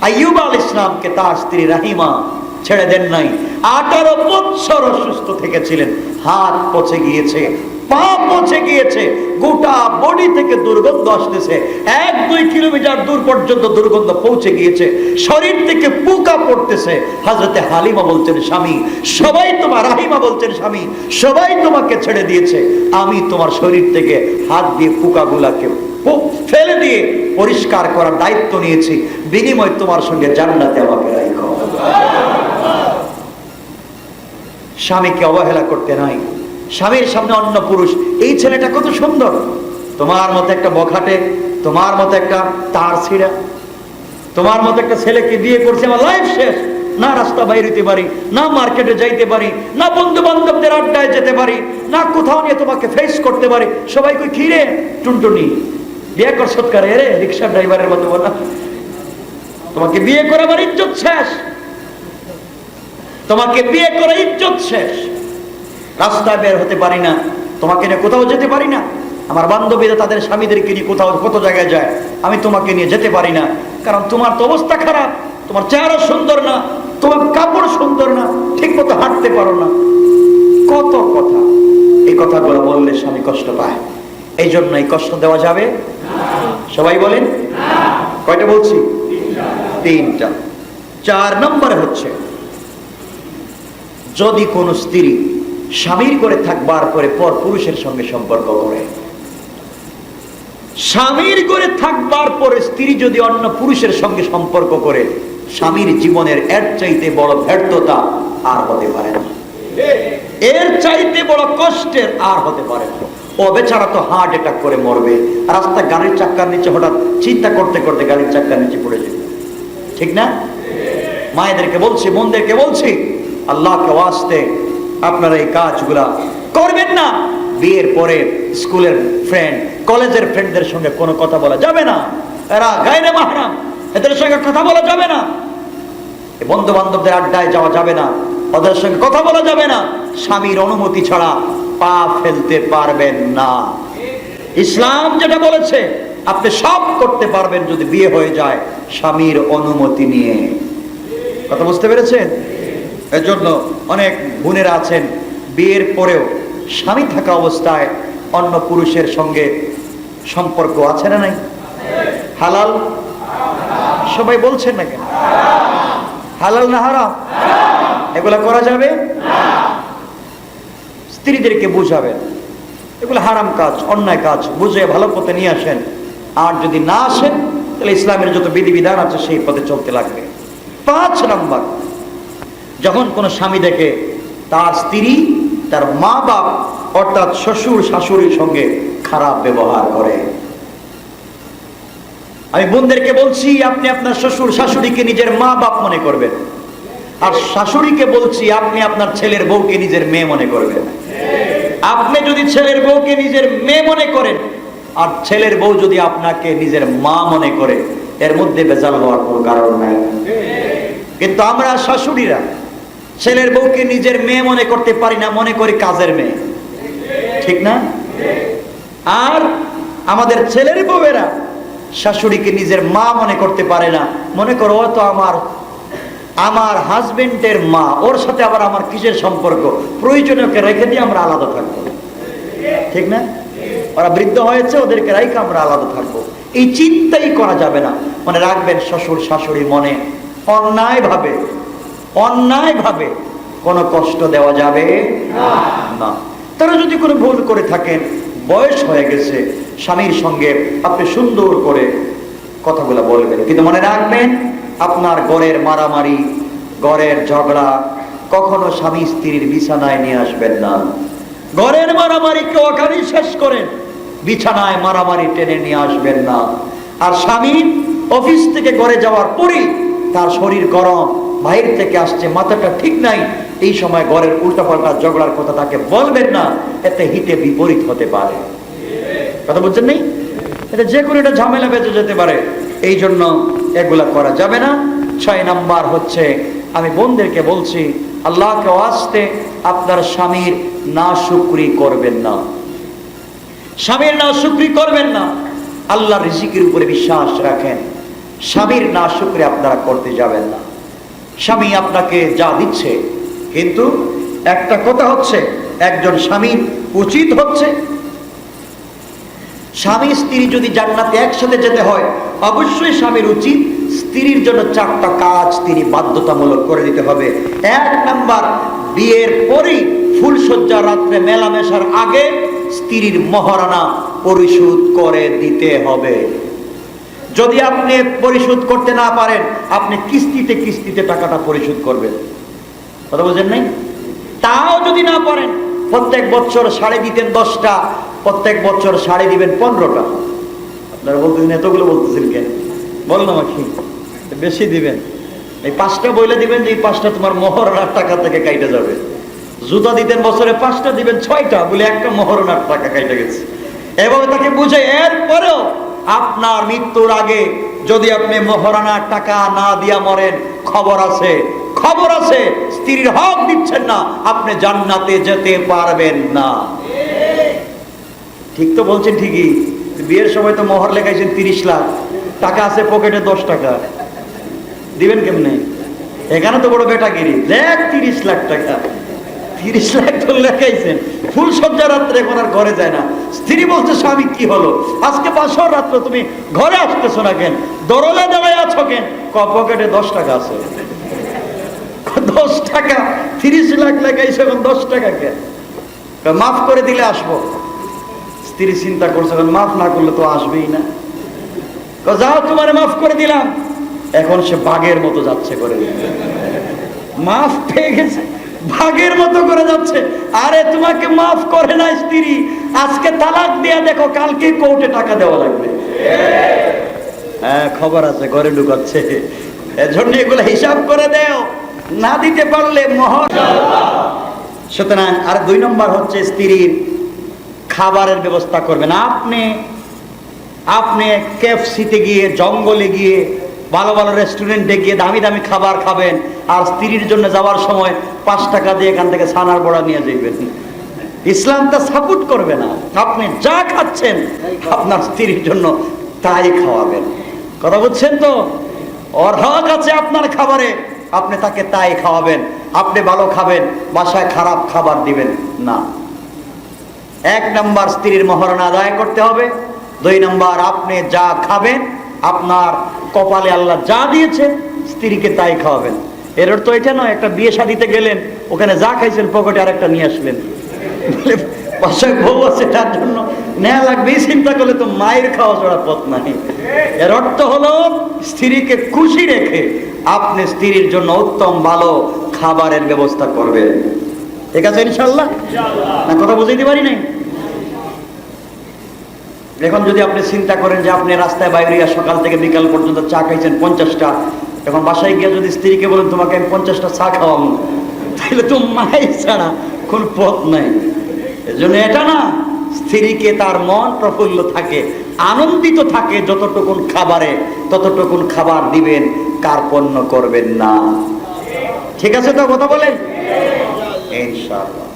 A: আইয়ুব আলাইহিস সালামকে তার স্ত্রী রাহিমা ছেড়ে দেন নাই। 18 বছর অসুস্থ থেকেছিলেন, হাত পচে গিয়েছে, পা পচে গিয়েছে, গোটা বডি থেকে দুর্গন্ধ আসতেছে, 1-2 কিলোমিটার দূর পর্যন্ত দুর্গন্ধ পৌঁছে গিয়েছে, শরীর থেকে পোকা পড়তেছে। হযরতে হালিমা বলছেন, স্বামী সবাই তোমার, রাহিমা বলছেন, স্বামী সবাই তোমাকে ছেড়ে দিয়েছে, আমি তোমার শরীর থেকে হাত দিয়ে পোকাগুলাকে ফেলে দিয়ে পরিষ্কার করার দায়িত্ব নিয়েছি, বিনিময় তোমার সঙ্গে জান্নাতে আমাকে রাখো। স্বামীকে অবহেলা করতে নাই। স্বামীর সামনে অন্য পুরুষ, এই ছেলেটা কত সুন্দর, তোমার মতো একটা বখাটে, তোমার মতো একটা তার ছিঁড়া, তোমার মতো একটা ছেলেকে বিয়ে করছে, আমার লাইফ শেষ। না রাস্তা বাইরে হইতে পারি, না মার্কেটে যাইতে পারি, না বন্ধু বান্ধবদের আড্ডায় যেতে পারি, না কোথাও নিয়ে তোমাকে ফেস করতে পারি। সবাই কই, খিরে টুনটুনি বিয়ে কর সৎকারে, রে রিক্সা ড্রাইভারের মতো বলা, তোমাকে বিয়ে করে আমার ইজ্জত শেষ, তোমাকে বিয়ে করে ইজ্জত শেষ। রাস্তায় বের হতে পারি না, তোমাকে নিয়ে কোথাও যেতে পারি না। আমার বান্ধবীরা তাদের স্বামীদেরকে নিয়ে কোথাও কত জায়গায় যায়, আমি তোমাকে নিয়ে যেতে পারি না, কারণ তোমার তো অবস্থা খারাপ, তোমার চেহারা সুন্দর না, তোমার কাপড় সুন্দর না, ঠিক মতো হাঁটতে পারো না। কত কথা, এই কথাগুলো বললে স্বামী কষ্ট পায়। এই জন্য এই কষ্ট দেওয়া যাবে সবাই বলেন কয়টা বলছি? 3টা। 4 নম্বরে হচ্ছে, যদি কোন স্ত্রী স্বামীর করে থাকবার পরে পর পুরুষের সঙ্গে সম্পর্ক করে, স্বামীর করে থাকবার পরে স্ত্রী যদি অন্য পুরুষের সঙ্গে সম্পর্ক করে, স্বামীর জীবনের এর চাইতে বড় ব্যর্থতা আর হতে পারে না, এর চাইতে বড় কষ্টের আর হতে পারে না। ও বেচারা তো হার্ট অ্যাটাক করে মরবে, রাস্তা গাড়ির চাক্কার নিচে হঠাৎ চিন্তা করতে করতে গাড়ির চাক্কার নিচে পড়ে যাবে, ঠিক না? মায়েদেরকে বলছি, বোনদেরকে বলছি, আল্লাহকে ওয়াস্তে আপনারা এই কাজগুলা করবেন না। বিয়ের পরে স্কুলের ফ্রেন্ড, কলেজের ফ্রেন্ডদের সঙ্গে কোনো কথা বলা যাবে না। এরা গায়রে মাহরাম, এদের সঙ্গে কথা বলা যাবে না। বন্ধু বান্ধবদের আড্ডায় যাওয়া যাবে না, ওদের সঙ্গে কথা বলা যাবে না। স্বামীর অনুমতি ছাড়া পা ফেলতে পারবেন না। ইসলাম যেটা বলেছে আপনি সব করতে পারবেন যদি বিয়ে হয়ে যায় স্বামীর অনুমতি নিয়ে। কথা বুঝতে পেরেছেন? এজন্য অনেক বোনেরা আছেন বিয়ের পরেও স্বামী থাকা অবস্থায় অন্য পুরুষের সঙ্গে সম্পর্ক আছে না নাই? হালাল? সবাই বলছেন না কেন? হালাল না হারাম? এগুলা করা যাবে? স্ত্রীদেরকে বুঝাবেন এগুলো হারাম কাজ, অন্যায় কাজ, বুঝে ভালো পথে নিয়ে আসেন। আর যদি না আসেন তাহলে ইসলামের যত বিধিবিধান আছে সেই পথে চলতে লাগবে। 5 নম্বর, যখন কোনো স্বামী দেখে তার স্ত্রী তার মা বাপ অর্থাৎ শ্বশুর শাশুড়ির সঙ্গে খারাপ ব্যবহার করে। আমি বোনদেরকে বলছি আপনি আপনার শ্বশুর শাশুড়িকে নিজের মা বাপ মনে করবেন, আর শাশুড়িকে বলছি আপনি আপনার ছেলের বউকে নিজের মেয়ে মনে করবেন। আপনি যদি ছেলের বউকে নিজের মেয়ে মনে করেন আর ছেলের বউ যদি আপনাকে নিজের মা মনে করে, এর মধ্যে ভেজাল হওয়ার কোনো কারণ নাই। কিন্তু আমরা শাশুড়িরা ছেলের বউকে নিজের মেয়ে মনে করতে পারি না, মনে করি কাজের মেয়ে, ঠিক না? আর আমাদের ছেলের বউয়েরা শাশুড়িকে নিজের মা মনে করতে পারে না, মনে করো ও তো আমার হাজবেন্ডের মা, ওর সাথে আবার আমার কিসের সম্পর্ক, প্রয়োজনে ওকে রেখে দিয়ে আমরা আলাদা থাকবো, ঠিক না? ওরা বৃদ্ধ হয়েছে, ওদেরকে রেখে আমরা আলাদা থাকবো, এই চিন্তাই করা যাবে না। মনে রাখবেন শ্বশুর শাশুড়ি মনে অন্যায় ভাবে কোনো কষ্ট দেওয়া যাবে না। তারা যদি কোনো ভুল করে থাকেন, বয়স হয়ে গেছে, স্বামীর সঙ্গে আপনি সুন্দর করে কথাগুলো বলবেন, কিন্তু মনে রাখবেন আপনার ঘরের মারামারি, ঘরের ঝগড়া কখনো স্বামী স্ত্রীর বিছানায় নিয়ে আসবেন না। ঘরের মারামারিকে ওখানেই শেষ করেন, বিছানায় মারামারি টেনে নিয়ে আসবেন না। আর স্বামী অফিস থেকে ঘরে যাওয়ার পরেই তার শরীর গরম, বাইরে থেকে আসছে, মাথাটা ঠিক নাই, এই সময় ঘরের উল্টাপাল্টা ঝগড়ার কথা তাকে বলবেন না, এতে হিতে বিপরীত হতে পারে। কথা বলছেন নেই? এটা যে কোনো একটা ঝামেলা বেঁচে যেতে পারে, এই জন্য এগুলা করা যাবে না। 6 নাম্বার হচ্ছে, আমি বোনদেরকে বলছি আল্লাহকে ওয়াস্তে আপনার স্বামীর নাশুকরি করবেন না, স্বামীর নাশুকরি করবেন না। আল্লাহর রিজিকের উপরে বিশ্বাস রাখেন, স্বামীর নাশুকরি আপনারা করতে যাবেন না। স্বামী আপনাকে যা দিচ্ছে, কিন্তু একটা কথা হচ্ছে একজন স্বামীর উচিত হচ্ছে, স্বামী স্ত্রী যদি জান্নাতে একসাথে যেতে হয় অবশ্যই স্বামীর উচিত স্ত্রীর জন্য 4টা কাজ তিনি বাধ্যতামূলক করে দিতে হবে। 1 নাম্বার, বিয়ের পরেই ফুলসজ্জা রাত্রে মেলামেশার আগে স্ত্রীর মহারণা পরিশোধ করে দিতে হবে। যদি আপনি পরিশোধ করতে না পারেন, আপনি কিস্তিতে টাকাটা পরিশোধ করবেন। কথা বলছেন নাই? তাও যদি না পারেন, প্রত্যেক বছর শাড়ি দিতেন 10টা, প্রত্যেক বছর শাড়ি দিবেন 15টা। আপনারা বলতেছেন এতগুলো বলতেছেন কেন? বলেন আমাকে, বেশি দিবেন। এই 5টা বইলে দিবেন যে এই 5টা তোমার মহরণার টাকা থেকে কাইটে যাবে। জুতা দিতেন বছরে 5টা, দিবেন 6টা, বলে একটা মহরণার টাকা কাইটে গেছে। এভাবে তাকে বুঝে, এরপরেও আপনার মৃত্যুর আগে যদি আপনি মহরানার টাকা না দিয়া মরেন, খবর আছে স্ত্রীর হক দিচ্ছেন না, আপনি জান্নাতে যেতে পারবেন না। ঠিক তো বলছেন? ঠিকই। বিয়ের সময় তো মোহর লেখাইছেন 30 লাখ, টাকা আছে পকেটে 10 টাকা, দিবেন কেমনে? এখানে তো বড় বেটাগিরি, দেখ 30 লাখ টাকা, 30 লাখ তো লেখাইছেন, ফুল সজ্জা রাত্রে এখন আর ঘরে যায় না। স্ত্রী বলছে স্বামী কি হলো, আজকে 5 রাত্রে তুমি ঘরে আসতেছো না কেন, দরলে দাঁড়ায় আছো কেন? পকেটে 10 টাকা আছে। 10 টাকা, 30 লাখ লেখাইছে, এখন 10 টাকা কেন? মাফ করে দিলে আসবো। স্ত্রী চিন্তা করছে মাফ না করলে তো আসবেই না। যাও তোমারে মাফ করে দিলাম। এখন সে বাঘের মতো যাচ্ছে করে, মাফ পেয়ে গেছে, ভাগের মতো করে যাচ্ছে। আরে তোমাকে মাফ করে না স্ত্রী, আজকে তালাক দিয়া দেখো, কালকে কোর্টে টাকা দেওয়া লাগবে। হ্যাঁ, খবর আছে, ঘরে ঢুকাচ্ছে। এজন্য এগুলো হিসাব করে দেও, না দিতে পারলে মোহর। সুতরাং আর 2 নম্বর হচ্ছে স্ত্রীর খাবারের ব্যবস্থা করবেন। আপনি কেএফসিতে গিয়ে, জঙ্গলে গিয়ে, ভালো ভালো রেস্টুরেন্টে গিয়ে দামি দামি খাবার খাবেন, আর স্ত্রীর জন্য যাওয়ার সময় 5 টাকা দিয়ে এখান থেকে ছানার বড়া নিয়ে যাবেন। ইসলাম তা সাপোর্ট করবে না। আপনি যা খাচ্ছেন আপনার স্ত্রীর জন্য তাই খাওয়াবেন। কথা বুঝছেন তো? ওর হক আছে আপনার খাবারে, আপনি তাকে তাই খাওয়াবেন। আপনি ভালো খাবেন, বাসায় খারাপ খাবার দিবেন না। 1 নাম্বার স্ত্রীর মহারণা আদায় করতে হবে। 2 নাম্বার, আপনি যা খাবেন, আপনার কপালে আল্লাহ যা দিয়েছে স্ত্রীকে তাই খাওয়াবেন। এর অর্থ এটা নয় একটা বিয়ে শাদিতে গেলেন, ওখানে যা খাইছেন পকেটে আরেকটা নিয়ে আসলেন, বাসায় বউ আছে তার জন্য নেয়া লাগবে, চিন্তা করলে তো মায়ের খাওয়া ছাড়া পথ নাই। এর অর্থ হলো স্ত্রীকে খুশি রেখে আপনি স্ত্রীর জন্য উত্তম ভালো খাবারের ব্যবস্থা করবেন। ঠিক আছে ইনশাআল্লাহ? না কথা বুঝাইতে পারি নাই? এখন যদি আপনি চিন্তা করেন যে আপনি রাস্তায় বাইরে সকাল থেকে বিকাল পর্যন্ত চা খাইছেন 50টা, এখন বাসায় গিয়ে যদি স্ত্রীকে বলেন তোমাকে আমি 50টা চা খাওয়াবো, তাহলে তো মায়ের ছাড়া কোন পথ নাই। এজন্য এটা না, স্ত্রীকে তার মন প্রফুল্ল থাকে, আনন্দিত থাকে যতটুকুন খাবারে, ততটুকুন খাবার দিবেন, কার্পণ্য করবেন না। ঠিক আছে তো? কথা বলেন ইনশাআল্লাহ।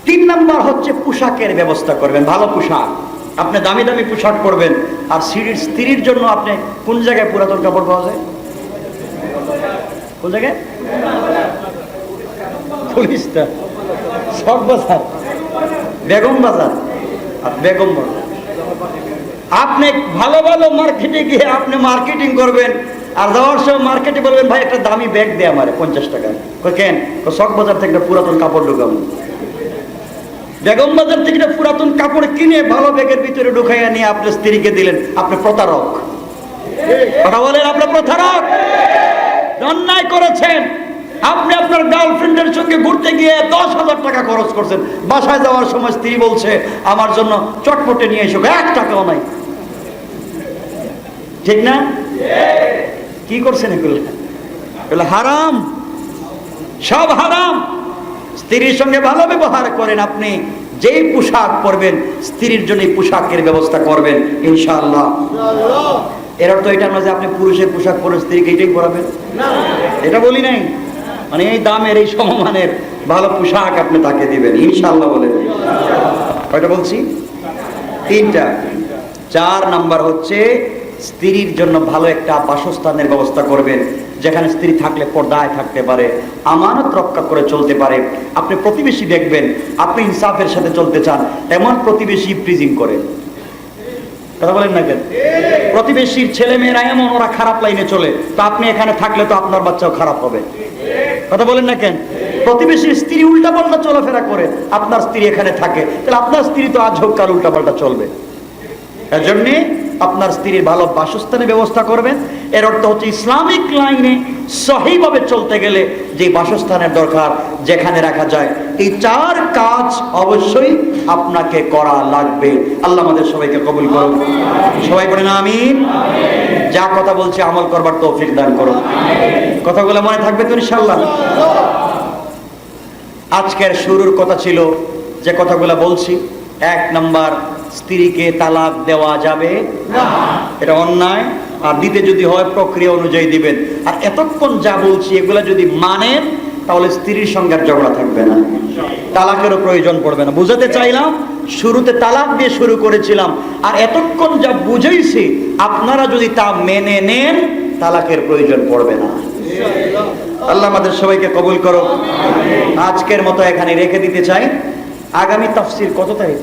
A: 3 নাম্বার হচ্ছে পোশাকের ব্যবস্থা করবেন, ভালো পোশাক। আপনি দামি দামি পোশাক পরবেন। আর স্ত্রীর জন্য আপনি কোন জায়গায় পুরাতন কাপড় পাওয়া যায়? কোন জায়গায়? পুলিশটা, সব বাজার, বেগম বাজার, আর বেগম বাজার। আপনি ভালো ভালো মার্কেটে গিয়ে আপনি মার্কেটিং করবেন, আর যাওয়ার সময় মার্কেটে বলবেন ভাই একটা দামি ব্যাগ দে আমারে 50 টাকা। কেন? শখ বাজার থেকে একটা পুরাতন কাপড় ঢুকাবো। বেগম বাজার থেকে একটা পুরাতন কাপড় কিনে ভালো ব্যাগের ভিতরে ঢুকাইয়া নিয়ে আপনার স্ত্রীকে দিলেন, আপনি প্রতারক। কথা বলেন, আপনি প্রতারক, অন্যায় করেছেন। আপনি আপনার গার্লফ্রেন্ডের সঙ্গে ঘুরতে গিয়ে 10,000 টাকা খরচ করছেন, বাসায় যাওয়ার সময় স্ত্রী বলছে আমার জন্য চটপটে নিয়ে এসো, 1 টাকাও নাই। ঠিক না? কি করছেন এগুলো? এগুলো হারাম, সব হারাম। স্ত্রীর সঙ্গে ভালো ব্যবহার করেন। আপনি যেই পোশাক পরবেন স্ত্রীর জন্য পোশাকের ব্যবস্থা করবেন ইনশাআল্লাহ। এর অর্থ এটা নয় যে আপনি পুরুষের পোশাক পরে স্ত্রীকে এটাই পরাবেন, এটা বলি নাই। মানে এই দামের, এই সমমানের ভালো পোশাক আপনি তাকে দিবেন ইনশাআল্লাহ। বলেন কয়টা বলছি? 3টা। 4 নাম্বার হচ্ছে স্ত্রীর জন্য ভালো একটা বাসস্থানের ব্যবস্থা করবেন, যেখানে স্ত্রী থাকলে পর্দায় থাকতে পারে, আমানত রক্ষা করে চলতে পারে। আপনি প্রতিবেশী দেখবেন, আপনি ইনসাফের সাথে চলতে চান, এমন প্রতিবেশী প্রিজিং করে। কথা বলেন না কেন? প্রতিবেশীর ছেলে মেয়েরা এমন, ওরা খারাপ লাইনে চলে, তো আপনি এখানে থাকলে তো আপনার বাচ্চাও খারাপ হবে। কথা বলেন না কেন? প্রতিবেশীর স্ত্রী উল্টাপাল্টা চলাফেরা করে, আপনার স্ত্রী এখানে থাকে, তাহলে আপনার স্ত্রী তো আজ হোক কাল উল্টাপাল্টা চলবে। এর জন্য আপনার স্ত্রীর ভালো বাসস্থানের ব্যবস্থা করবেন। এর অর্থ হচ্ছে ইসলামিক লাইনে সহিভাবে চলতে গেলে যে বাসস্থানের দরকার, যেখানে রাখা যায়, এই 4 কাজ অবশ্যই আপনাকে করা লাগবে। আল্লাহ আমাদের সবাইকে কবুল করুন। সবাই বলেন আমিন। যা কথা বলছি আমল করবার তৌফিক দান করুন। কথাগুলো মনে থাকবে তো ইনশাআল্লাহ? আজকের শুরুর কথা ছিল যে কথাগুলো বলছি, 1 নাম্বার, স্ত্রীকে তালাক দেওয়া যাবে না, এটা অন্যায়। আর দিতে যদি হয় প্রক্রিয়া অনুযায়ী দিবেন। আর এতক্ষণ যা বলছি এগুলা যদি মানেন তাহলে স্ত্রীর সঙ্গে আর ঝগড়া থাকবে না, তালাকেরও প্রয়োজন পড়বে না। বুঝাতে চাইলাম, শুরুতে তালাক দিয়ে শুরু করেছিলাম, আর এতক্ষণ যা বুঝাইছি আপনারা যদি তা মেনে নেন তালাকের প্রয়োজন পড়বে না। আল্লাহ আমাদের সবাইকে কবুল করুন। আজকের মতো এখানে রেখে দিতে চাই। আগামী তাফসীর কত তারিখ?